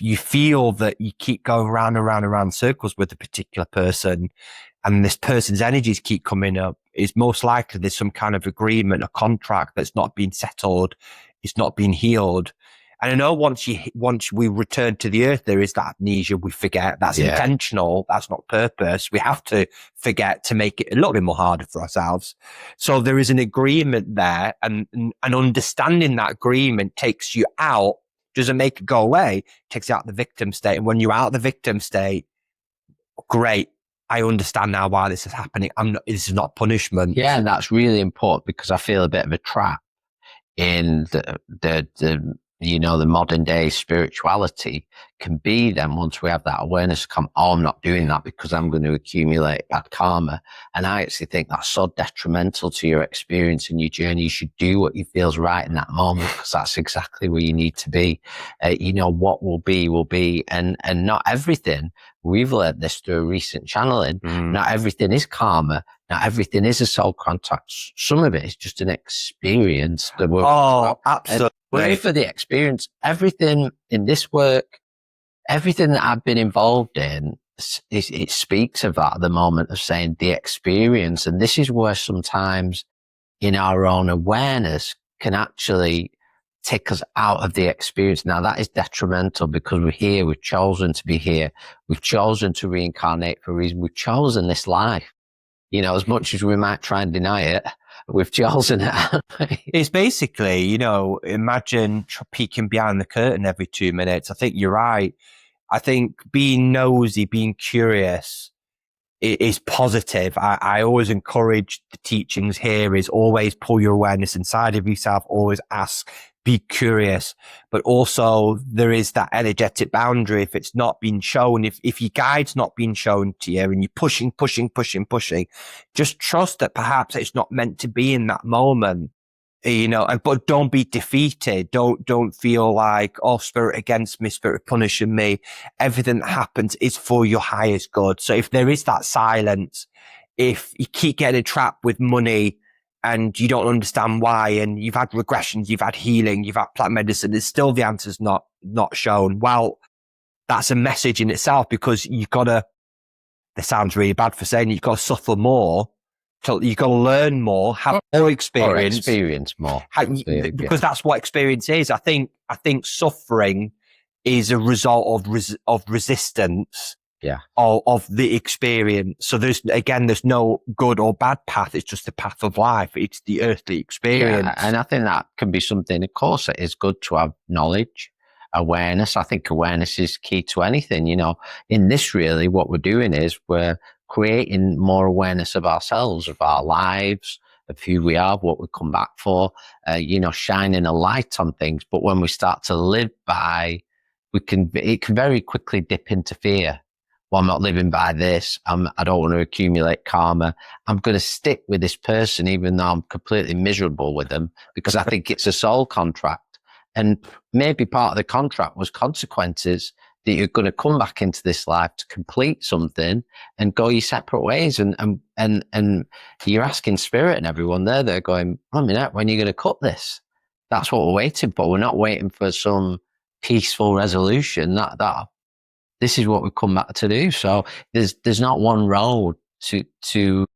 you feel that you keep going round and round and round circles with a particular person and this person's energies keep coming up, is most likely there's some kind of agreement, a contract that's not been settled, it's not been healed. And I know once we return to the earth, there is that amnesia. We forget. That's intentional. That's not purpose. We have to forget to make it a little bit more harder for ourselves. So there is an agreement there, and understanding that agreement takes you out, doesn't make it go away, takes you out of the victim state. And when you're out of the victim state, great. I understand now why this is happening. This is not punishment. Yeah, and that's really important because I feel a bit of a trap in the the modern day spirituality can be then once we have that awareness come, oh, I'm not doing that because I'm going to accumulate bad karma. And I actually think that's so detrimental to your experience and your journey. You should do what you feels right in that moment because that's exactly where you need to be. What will be. And not everything, we've learned this through a recent channeling, not everything is karma. Not everything is a soul contact. Some of it is just an experience. Absolutely. We're for the experience. Everything in this work, everything that I've been involved in, it speaks of that at the moment of saying the experience. And this is where sometimes in our own awareness can actually take us out of the experience. Now that is detrimental because we're here. We've chosen to be here. We've chosen to reincarnate for a reason. We've chosen this life. As much as we might try and deny it, with jaws in it. It's basically, you know, imagine peeking behind the curtain every 2 minutes. I think you're right. I think being nosy, being curious is positive. I always encourage the teachings here is always pull your awareness inside of yourself, always ask, be curious, but also there is that energetic boundary. If it's not being shown, if your guide's not being shown to you and you're pushing, just trust that perhaps it's not meant to be in that moment. You know, but don't be defeated. Don't feel like, oh, spirit against me, spirit punishing me. Everything that happens is for your highest good. So if there is that silence, if you keep getting trapped with money and you don't understand why, and you've had regressions, you've had healing, you've had plant medicine, there's still the answers not shown. Well, that's a message in itself, because you've got to, this sounds really bad for saying, you've got to suffer more. So you've got to learn more, have more experience. Or experience more. Because that's what experience is. I think suffering is a result of resistance. Yeah. Of the experience. So there's no good or bad path. It's just the path of life. It's the earthly experience. Yeah, and I think that can be something, of course, it is good to have knowledge, awareness. I think awareness is key to anything, you know. In this, really, what we're doing is we're creating more awareness of ourselves, of our lives, of who we are, what we come back for, you know, shining a light on things. But when we start to live by, it can very quickly dip into fear. Well, I'm not living by this. I don't want to accumulate karma. I'm going to stick with this person, even though I'm completely miserable with them, because I think it's a soul contract. And maybe part of the contract was consequences, that you're going to come back into this life to complete something and go your separate ways. And you're asking spirit and everyone there, they're going, I mean, when are you going to cut this? That's what we're waiting for. We're not waiting for some peaceful resolution. This is what we've come back to do. So there's not one road to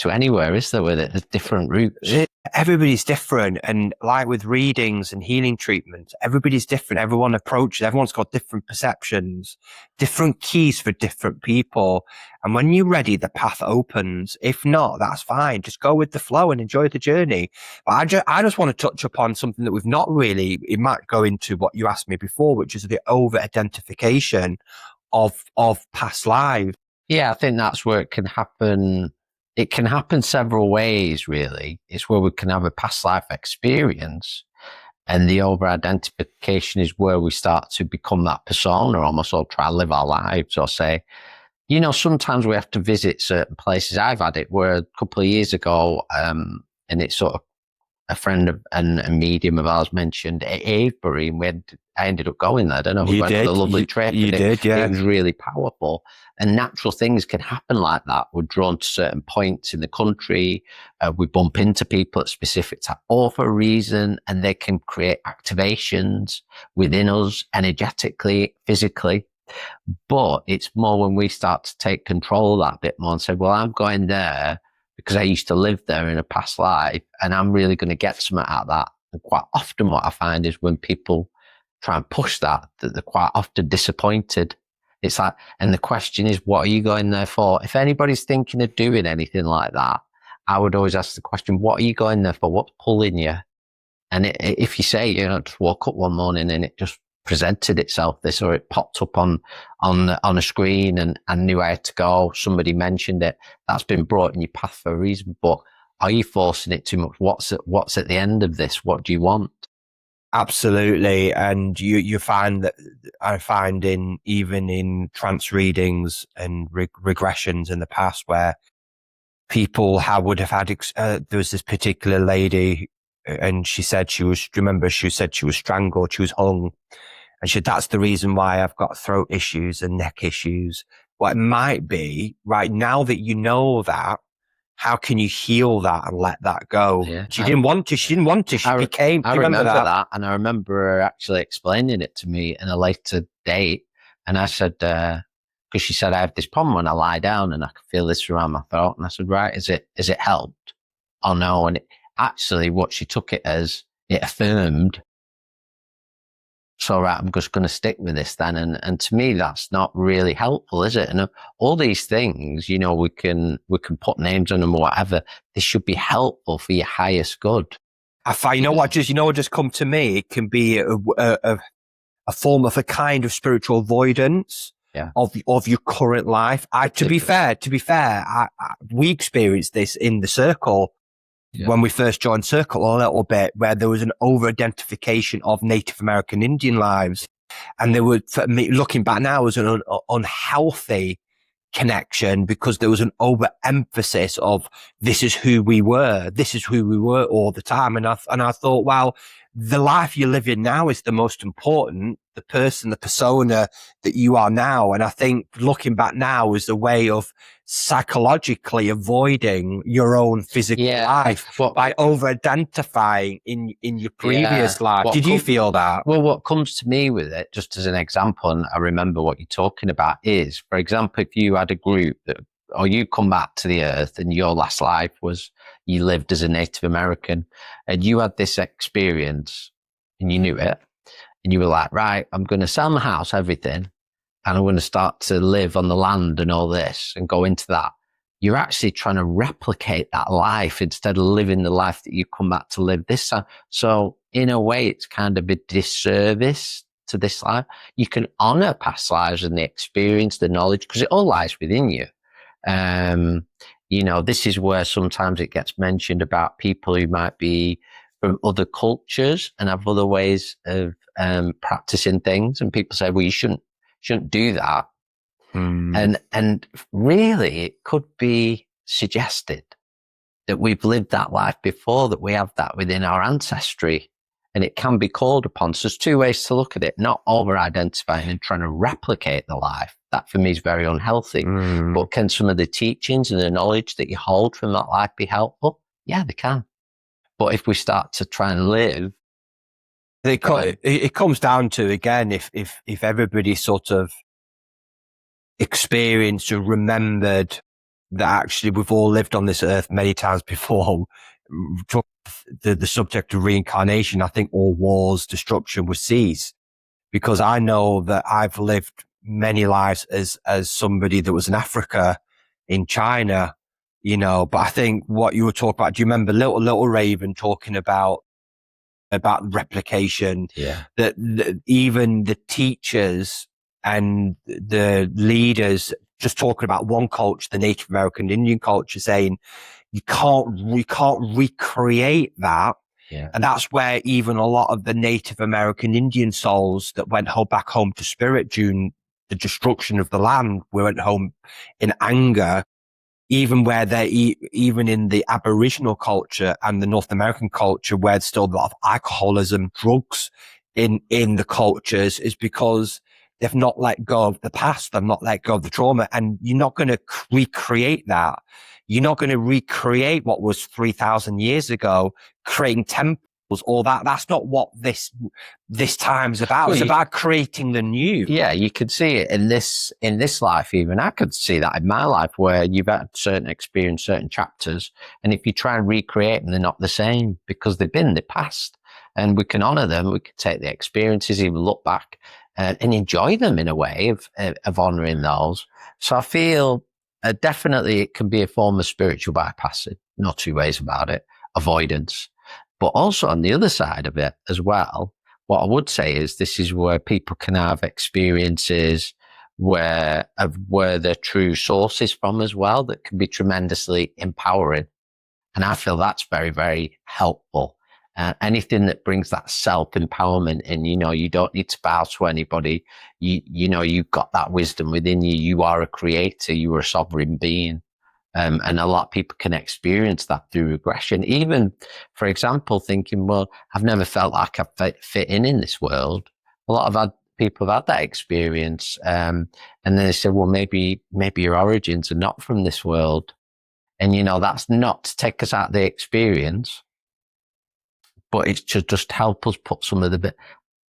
anywhere, is there, with it? There's different routes. Everybody's different. And like with readings and healing treatments, everybody's different. Everyone's got different perceptions, different keys for different people. And when you're ready, the path opens. If not, that's fine. Just go with the flow and enjoy the journey. But I just want to touch upon something that we've not really, it might go into what you asked me before, which is the over-identification of past lives. Yeah, I think that's where it can happen. It can happen several ways, really. It's where we can have a past life experience, and the over-identification is where we start to become that persona, almost, or try to live our lives, or say, you know, sometimes we have to visit certain places. I've had it where a couple of years ago, and it's sort of a friend of, and a medium of ours mentioned Avebury, and I ended up going there. I don't know. We went on a lovely trip. You did, yeah. It was really powerful. And natural things can happen like that. We're drawn to certain points in the country. We bump into people at specific time, all for a reason, and they can create activations within us, energetically, physically. But it's more when we start to take control of that bit more and say, well, I'm going there because I used to live there in a past life, and I'm really going to get something out of that. And quite often what I find is when people try and push that they're quite often disappointed. It's like, and the question is, what are you going there for? If anybody's thinking of doing anything like that, I would always ask the question, what are you going there for? What's pulling you? And if you say, you know, just woke up one morning and it just presented itself this, or it popped up on a screen and I knew I had to go, somebody mentioned it, that's been brought in your path for a reason. But are you forcing it too much? What's at the end of this? What do you want? Absolutely. And you find that I find even in trance readings and regressions in the past where people would have had, there was this particular lady and she said she was strangled, she was hung. And she said, that's the reason why I've got throat issues and neck issues. Well, it might be right now that you know that, how can you heal that and let that go? Yeah, She didn't want to. She became. I remember that, and I remember her actually explaining it to me in a later date. And I said, because she said, I have this problem when I lie down and I can feel this around my throat. And I said, right, is it helped? Oh no. And actually what she took it as, it affirmed so right, I'm just going to stick with this then. And to me, that's not really helpful, is it? And all these things, you know, we can put names on them or whatever. This should be helpful for your highest good. I find, you know what just come to me? It can be a form of a kind of spiritual avoidance of your current life. To be fair, we experienced this in the circle. Yeah. When we first joined Circle a little bit, where there was an over-identification of Native American Indian lives. And there was, for me, looking back now, was an unhealthy connection because there was an overemphasis of this is who we were all the time. And I thought, well, the life you're living now is the most important, the persona that you are now. And I think looking back now is a way of psychologically avoiding your own physical life by over-identifying in your previous life. Did you feel that? Well, what comes to me with it, just as an example, and I remember what you're talking about, is, for example, if you had a group that, or you come back to the earth and your last life was you lived as a Native American and you had this experience and you knew it and you were like, right, I'm going to sell my house, everything, and I'm going to start to live on the land and all this and go into that. You're actually trying to replicate that life instead of living the life that you come back to live this time. So in a way, it's kind of a disservice to this life. You can honor past lives and the experience, the knowledge, because it all lies within you. You know, this is where sometimes it gets mentioned about people who might be from other cultures and have other ways of practicing things. And people say, well, you shouldn't do that. And really it could be suggested that we've lived that life before, that we have that within our ancestry, and it can be called upon. So there's two ways to look at it, not over-identifying and trying to replicate the life. That for me is very unhealthy. But can some of the teachings and the knowledge that you hold from that life be helpful? Yeah, they can. But if we start to try and live, it comes down to, again, if everybody sort of experienced or remembered that actually we've all lived on this earth many times before, the subject of reincarnation, I think all wars, destruction would cease. Because I know that I've lived many lives as somebody that was in Africa, in China, you know, but I think what you were talking about, do you remember Little Raven talking about replication? Yeah. That even the teachers and the leaders just talking about one culture, the Native American Indian culture, saying we can't recreate that. Yeah. And that's where even a lot of the Native American Indian souls that went back home to spirit during the destruction of the land, we went home in anger, even where even in the Aboriginal culture and the North American culture, where there's still a lot of alcoholism, drugs in the cultures, is because they've not let go of the past. They've not let go of the trauma. And you're not going to recreate that. You're not going to recreate what was 3,000 years ago, creating temples, all that. That's not what this time's about. Well, it's about creating the new. Yeah, you could see it in this life. Even I could see that in my life, where you've had certain experience, certain chapters, and if you try and recreate them, they're not the same because they've passed. And we can honor them. We can take the experiences, even look back and enjoy them in a way of honoring those. So I feel definitely it can be a form of spiritual bypassing. No two ways about it. Avoidance. But also on the other side of it as well, what I would say is this is where people can have experiences where their true source is from as well, that can be tremendously empowering. And I feel that's very, very helpful. Anything that brings that self-empowerment in, you know, you don't need to bow to anybody. You know, you've got that wisdom within you. You are a creator. You are a sovereign being. And a lot of people can experience that through regression. Even, for example, thinking, well, I've never felt like I fit in this world. A lot of people have had that experience. And then they say, well, maybe your origins are not from this world. And, you know, that's not to take us out of the experience, but it's to just help us put some of the bit,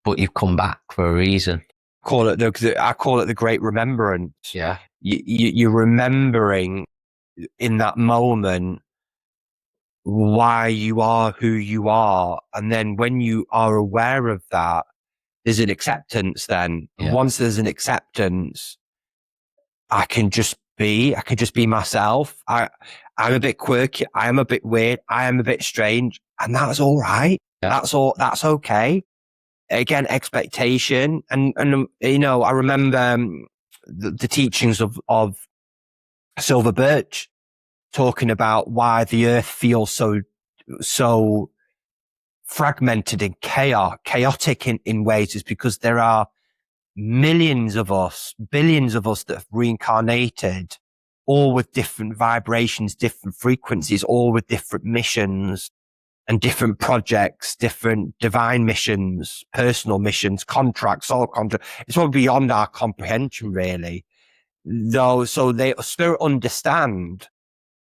but you've come back for a reason. I call it the great remembrance. Yeah. You're remembering in that moment why you are who you are. And then when you are aware of that, there's an acceptance then. Yeah. And once there's an acceptance, I can just be myself. I'm a bit quirky. I am a bit weird. I am a bit strange. And that's all right. Yeah. That's okay. Again, expectation. And I remember the teachings of Silver Birch talking about why the earth feels so fragmented and chaotic in ways, is because there are millions of us, billions of us that have reincarnated, all with different vibrations, different frequencies, all with different missions and different projects, different divine missions, personal missions, contracts, soul contracts. It's all beyond our comprehension, really. Though, so spirit understand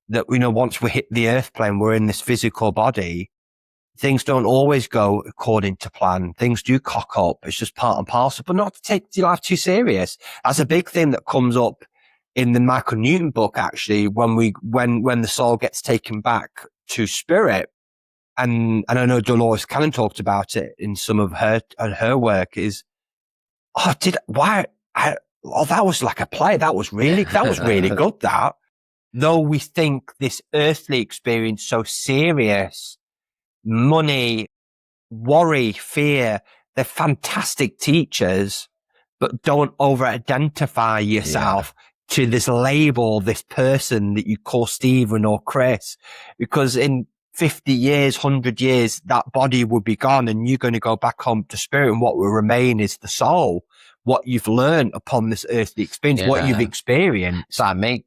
that, once we hit the earth plane, we're in this physical body. Things don't always go according to plan. Things do cock up. It's just part and parcel, but not to take your life too serious. That's a big thing that comes up in the Michael Newton book, actually, when the soul gets taken back to spirit. And I know Dolores Cannon talked about it in some of her work, is, that was like a play. That was really good, that. Though we think this earthly experience so serious, money, worry, fear, they're fantastic teachers, but don't over-identify yourself to this label, this person that you call Stephen or Chris, because in 50 years, 100 years, that body will be gone and you're going to go back home to spirit, and what will remain is the soul, what you've learned upon this earthly experience, what you've experienced. So make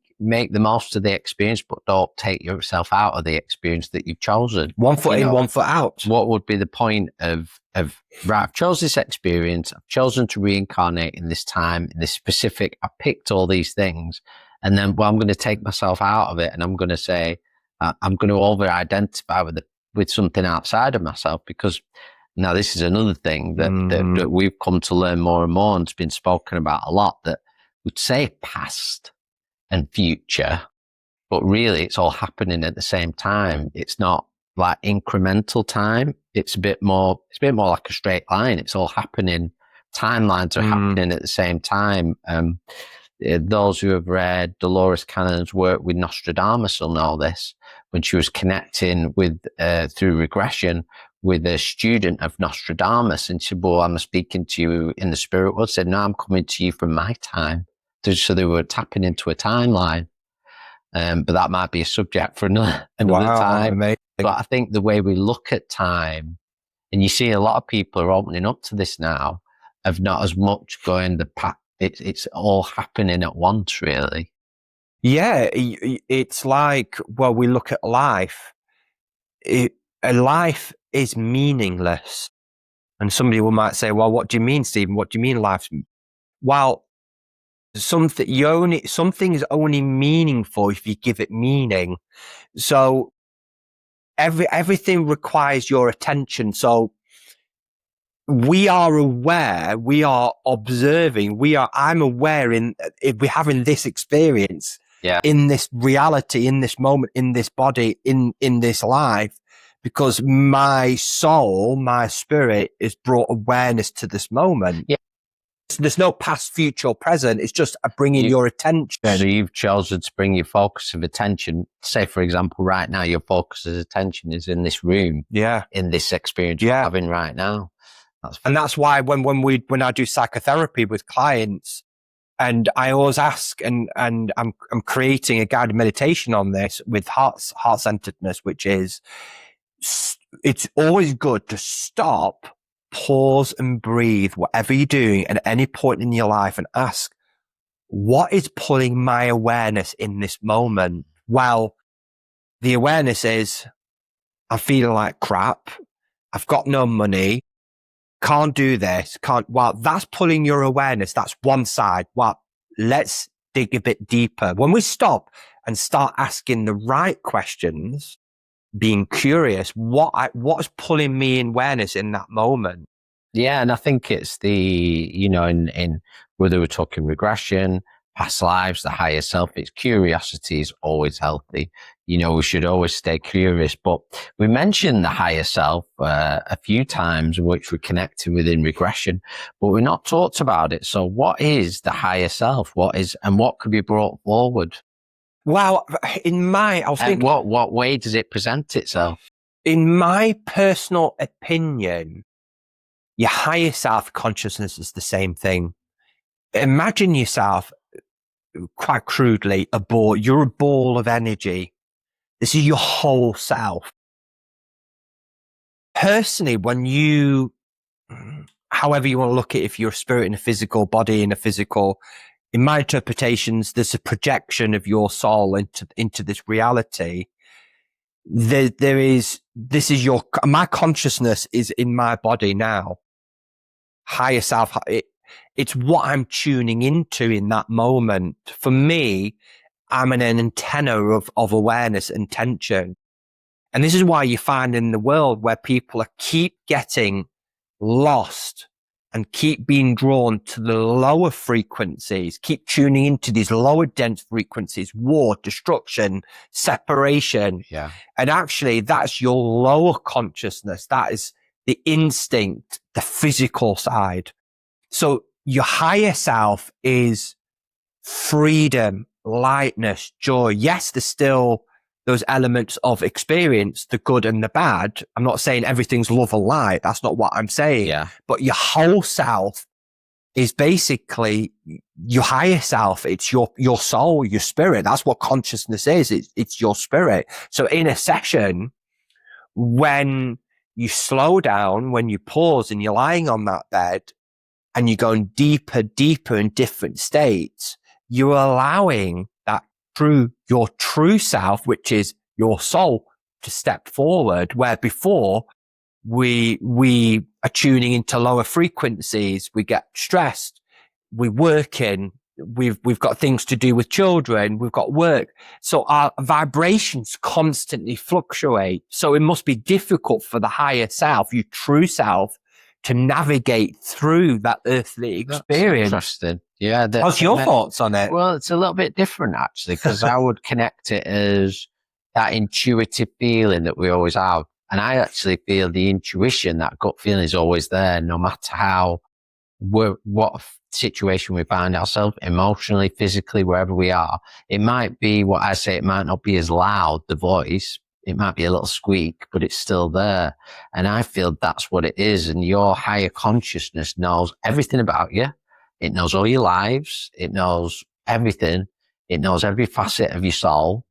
the most of the experience, but don't take yourself out of the experience that you've chosen. One foot in, one foot out. What would be the point of right, I've chosen this experience, I've chosen to reincarnate in this time, in this specific, I picked all these things, and then, I'm going to take myself out of it, and I'm going to say, I'm going to over-identify with something outside of myself, because now this is another thing that we've come to learn more and more, and it's been spoken about a lot, that we'd say past and future, but really it's all happening at the same time. It's not like incremental time. It's a bit more like a straight line. It's all happening. Timelines are happening at the same time. Those who have read Dolores Cannon's work with Nostradamus will know this. When she was connecting with, through regression, with a student of Nostradamus, and she said, well, I'm speaking to you in the spirit world. Said, no, I'm coming to you from my time. So they were tapping into a timeline. But that might be a subject for another time. Amazing. But I think the way we look at time, and you see a lot of people are opening up to this now, of not as much going it's all happening at once, really. Yeah, it's like, well, we look at life. Life is meaningless. And somebody might say, well, what do you mean, Stephen? What do you mean life? Well, something is only meaningful if you give it meaning. So everything requires your attention. So we are aware, we are observing, I'm aware if we're having this experience, in this reality, in this moment, in this body, in this life, because my soul, my spirit has brought awareness to this moment. Yeah. There's no past, future, or present. It's just bringing your attention. So you've chosen to bring your focus of attention. Say, for example, right now, your focus of attention is in this room. Yeah. In this experience you're having right now. That's why when I do psychotherapy with clients, and I always ask, and I'm creating a guided meditation on this with heart-centeredness, which is, it's always good to stop, pause and breathe, whatever you're doing at any point in your life, and ask, what is pulling my awareness in this moment? Well, the awareness is, I'm feeling like crap. I've got no money. Can't do this. Well, that's pulling your awareness. That's one side. Well, let's dig a bit deeper. When we stop and start asking the right questions, being curious, what's pulling me in awareness in that moment? Yeah, and I think it's in whether we're talking regression, past lives, the higher self. Its curiosity is always healthy. We should always stay curious. But we mentioned the higher self a few times, which we're connected within regression, but we're not talked about it. So what is the higher self? And what could be brought forward? Well, what way does it present itself? In my personal opinion, your higher self consciousness is the same thing. Imagine yourself, quite crudely, you're a ball of energy. This is your whole self. Personally, however you want to look at it, if you're a spirit in a physical body, in my interpretations, there's a projection of your soul into this reality. My consciousness is in my body now. Higher self, it's what I'm tuning into in that moment. For me, I'm an antenna of awareness and tension. And this is why you find in the world where people keep getting lost and keep being drawn to the lower frequencies, keep tuning into these lower dense frequencies, war, destruction, separation. Yeah. And actually that's your lower consciousness. That is the instinct, the physical side. So your higher self is freedom, lightness, joy. Yes, there's still those elements of experience, the good and the bad. I'm not saying everything's love and light. That's not what I'm saying. Yeah. But your whole self is basically your higher self. It's your soul, your spirit. That's what consciousness is. It's your spirit. So in a session, when you slow down, when you pause and you're lying on that bed and you're going deeper in different states, you're allowing that your true self, which is your soul, to step forward, where before we are tuning into lower frequencies, we get stressed, we're working, we've got things to do with children, we've got work. So our vibrations constantly fluctuate. So it must be difficult for the higher self, your true self, to navigate through that earthly experience. That's interesting. Yeah. What's your thoughts on it? Well, it's a little bit different actually, because I would connect it as that intuitive feeling that we always have. And I actually feel the intuition, that gut feeling is always there, no matter what situation we find ourselves, emotionally, physically, wherever we are. It might be what I say, it might not be as loud, the voice. It might be a little squeak, but it's still there. And I feel that's what it is. And your higher consciousness knows everything about you. It knows all your lives. It knows everything. It knows every facet of your soul.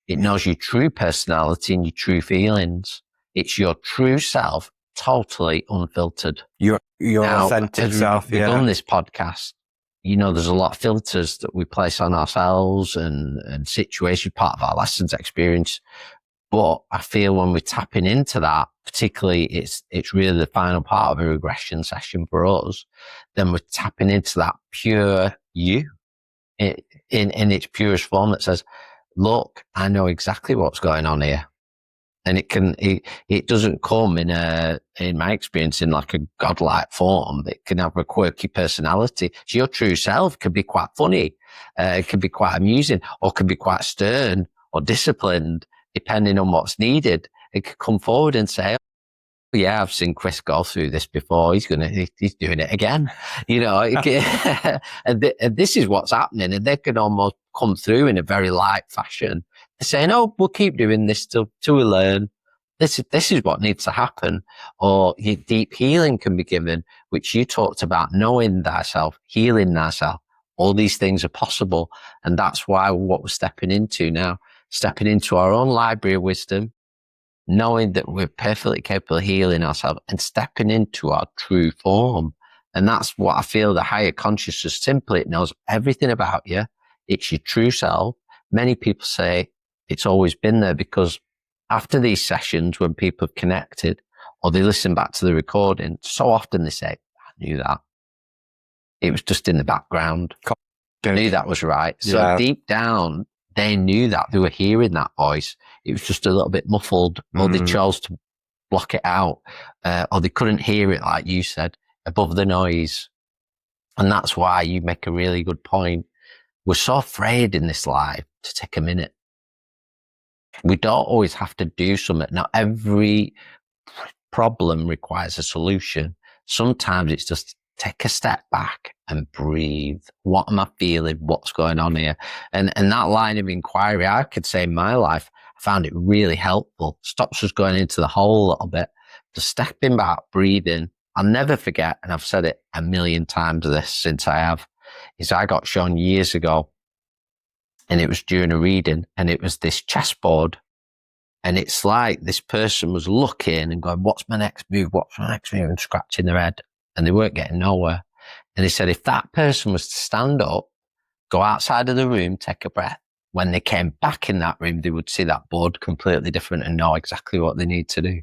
It knows your true personality and your true feelings. It's your true self, totally unfiltered. Your authentic self. We've done this podcast. There's a lot of filters that we place on ourselves and situation, part of our lessons, experience. But I feel when we're tapping into that, particularly it's really the final part of a regression session for us, then we're tapping into that pure you in its purest form that says, look, I know exactly what's going on here. And it doesn't come in my experience, in like a godlike form. It can have a quirky personality. So your true self can be quite funny. It can be quite amusing, or can be quite stern or disciplined, depending on what's needed. It could come forward and say, oh, yeah, I've seen Chris go through this before. He's doing it again. And this is what's happening. And they can almost come through in a very light fashion. They're saying, oh, we'll keep doing this till we learn. This is what needs to happen. Or deep healing can be given, which you talked about, knowing thyself, healing thyself. All these things are possible. And that's why what we're stepping into now, stepping into our own library of wisdom, knowing that we're perfectly capable of healing ourselves and stepping into our true form. And that's what I feel the higher consciousness, simply, it knows everything about you. It's your true self. Many people say it's always been there, because after these sessions, when people have connected or they listen back to the recording, so often they say, I knew that. It was just in the background. I knew that was right. So deep down, they knew that. They were hearing that voice. It was just a little bit muffled, or they chose to block it out, or they couldn't hear it, like you said, above the noise. And that's why you make a really good point. we're so afraid in this life to take a minute. We don't always have to do something. Now, every problem requires a solution. Sometimes it's just take a step back and breathe. What am I feeling? What's going on here? And that line of inquiry, I could say in my life, I found it really helpful. Stops us going into the hole a little bit. Just stepping back, breathing. I'll never forget, and I've said it a million times this since I have, is I got shown years ago, and it was during a reading, and it was this chessboard. And it's like this person was looking and going, what's my next move? What's my next move? And scratching their head. And they weren't getting nowhere. And they said, if that person was to stand up, go outside of the room, take a breath, when they came back in that room, they would see that board completely different and know exactly what they need to do.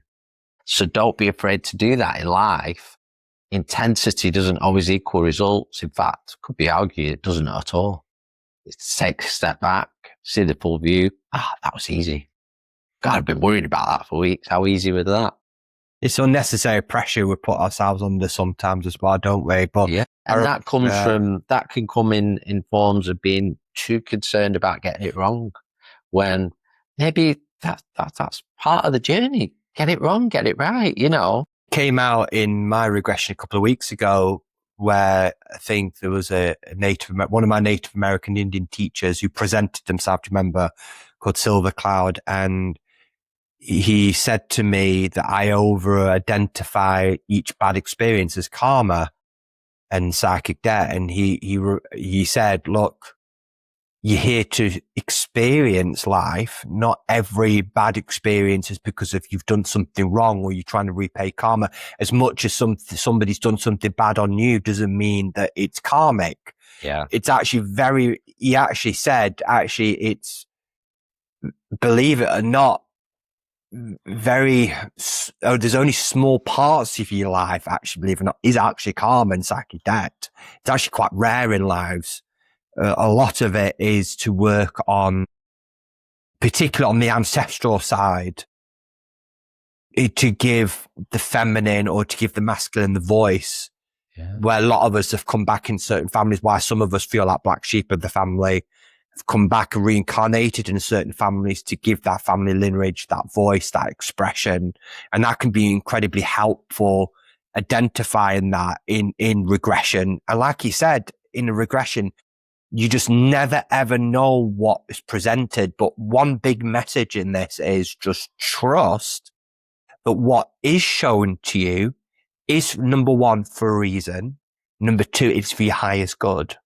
So don't be afraid to do that in life. Intensity doesn't always equal results. In fact, could be argued it doesn't at all. It's take a step back, see the full view. That was easy. God, I've been worried about that for weeks. How easy was that? It's unnecessary pressure we put ourselves under sometimes as well, don't we? But yeah, and that comes from, that can come in forms of being too concerned about getting it wrong, when maybe that's part of the journey. Get it wrong, get it right, you know. Came out in my regression a couple of weeks ago, where I think there was one of my Native American Indian teachers who presented himself, do you remember, called Silver Cloud, and he said to me that I over-identify each bad experience as karma and psychic debt. And he said, look, you're here to experience life. Not every bad experience is because if you've done something wrong or you're trying to repay karma. As much as somebody's done something bad on you doesn't mean that it's karmic. Yeah. It's actually he actually said, it's, believe it or not, there's only small parts of your life, actually, believe it or not, is actually karma and psychic debt. It's actually quite rare in lives. A lot of it is to work on, particularly on the ancestral side, to give the feminine or to give the masculine the voice. Yeah. Where a lot of us have come back in certain families, why some of us feel like black sheep of the family, have come back and reincarnated in certain families to give that family lineage, that voice, that expression. And that can be incredibly helpful identifying that in regression. And like you said, in a regression, you just never ever know what is presented. But one big message in this is just trust that what is shown to you is, number one, for a reason. Number two, it's for your highest good.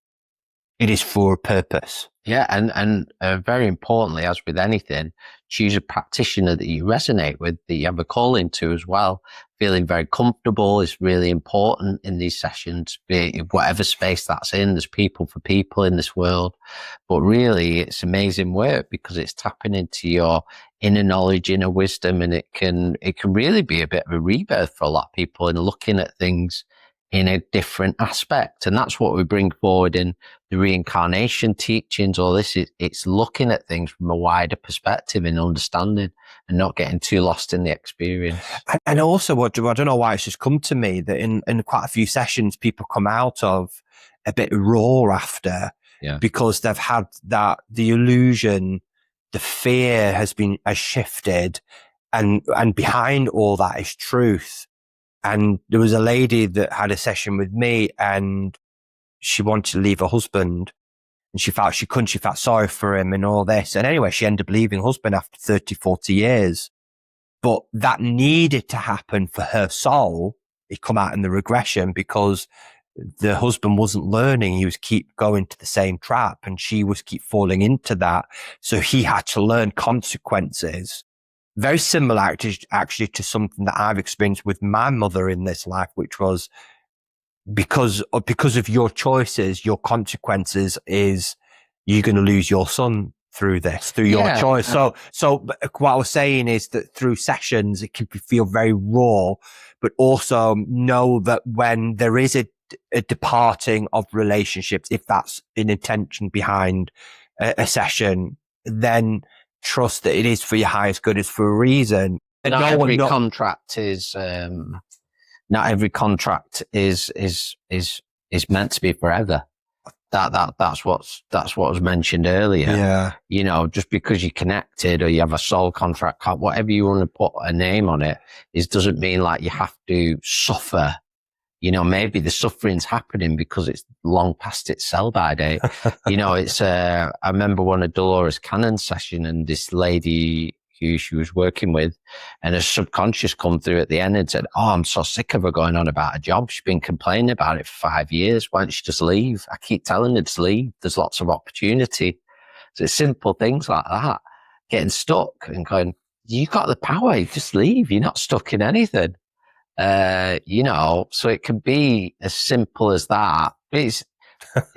It is for a purpose. Yeah, and very importantly, as with anything, choose a practitioner that you resonate with, that you have a call into as well. Feeling very comfortable is really important in these sessions, whatever space that's in. There's people for people in this world. But really, it's amazing work because it's tapping into your inner knowledge, inner wisdom, and it can really be a bit of a rebirth for a lot of people in looking at things in a different aspect. And that's what we bring forward in the reincarnation teachings. All this, it's looking at things from a wider perspective and understanding and not getting too lost in the experience. And also, I don't know why it's just come to me that in quite a few sessions, people come out of a bit raw after, because they've had the illusion, the fear has shifted, and behind all that is truth. And there was a lady that had a session with me and she wanted to leave her husband and she felt she couldn't, she felt sorry for him and all this. And anyway, she ended up leaving her husband after 30, 40 years. But that needed to happen for her soul. It come out in the regression because the husband wasn't learning. He was keep going to the same trap and she was keep falling into that. So he had to learn consequences. Very similar actually to something that I've experienced with my mother in this life, which was because of your choices, your consequences is you're going to lose your son through your choice. So what I was saying is that through sessions, it can feel very raw, but also know that when there is a departing of relationships, if that's an intention behind a session, then trust that it is for your highest good, it's for a reason. Not every contract is meant to be forever. That's what was mentioned earlier. Yeah. You know, just because you're connected or you have a soul contract, whatever you want to put a name on it, doesn't mean like you have to suffer. You know, maybe the suffering's happening because it's long past its sell-by date. You know, I remember one of Dolores Cannon's session, and this lady who she was working with, and her subconscious come through at the end and said, "Oh, I'm so sick of her going on about a job. She's been complaining about it for 5 years. Why don't you just leave? I keep telling her to leave. There's lots of opportunity." So it's simple things like that, getting stuck and going, you got the power, you just leave. You're not stuck in anything. You know, so it can be as simple as that.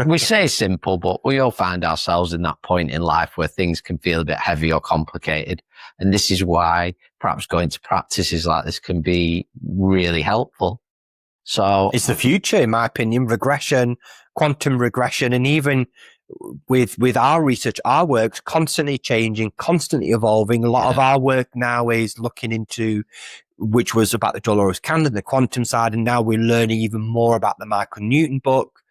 We say simple, but we all find ourselves in that point in life where things can feel a bit heavy or complicated. And this is why perhaps going to practices like this can be really helpful. So it's the future, in my opinion, regression, quantum regression, and even with our research, our work's constantly changing, constantly evolving. A lot of our work now is looking into, which was about the Dolores Cannon, the quantum side, and now we're learning even more about the Michael Newton book.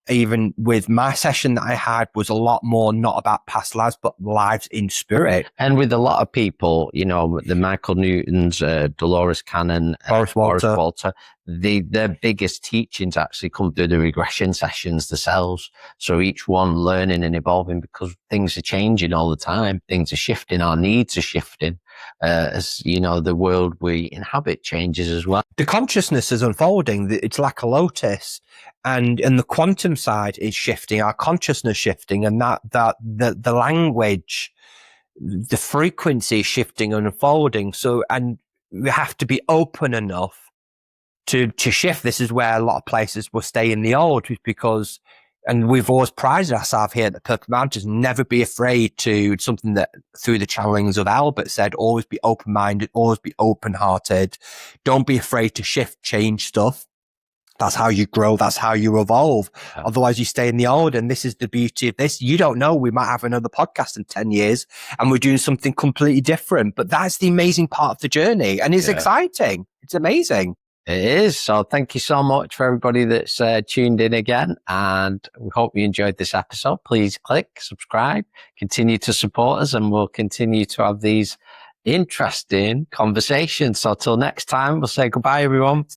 Even with my session that I had was a lot more not about past lives, but lives in spirit. And with a lot of people, you know, the Michael Newtons, Dolores Cannon, Boris Walter, their biggest teachings actually come through the regression sessions themselves. So each one learning and evolving because things are changing all the time. Things are shifting. Our needs are shifting. As you know, the world we inhabit changes as well. The consciousness is unfolding. It's like a lotus, and the quantum side is shifting. Our consciousness shifting, and the language, the frequency is shifting and unfolding. So, and we have to be open enough to shift. This is where a lot of places will stay in the old, because. And we've always prided ourselves here at the Perfect Managers, never be afraid to something that through the channelings of Albert said, always be open-minded, always be open-hearted. Don't be afraid to shift, change stuff. That's how you grow. That's how you evolve. Yeah. Otherwise you stay in the old. And this is the beauty of this. You don't know. We might have another podcast in 10 years and we're doing something completely different, but that's the amazing part of the journey. And it's exciting. It's amazing. It is. So thank you so much for everybody that's tuned in again. And we hope you enjoyed this episode. Please click, subscribe, continue to support us, and we'll continue to have these interesting conversations. So till next time, we'll say goodbye, everyone.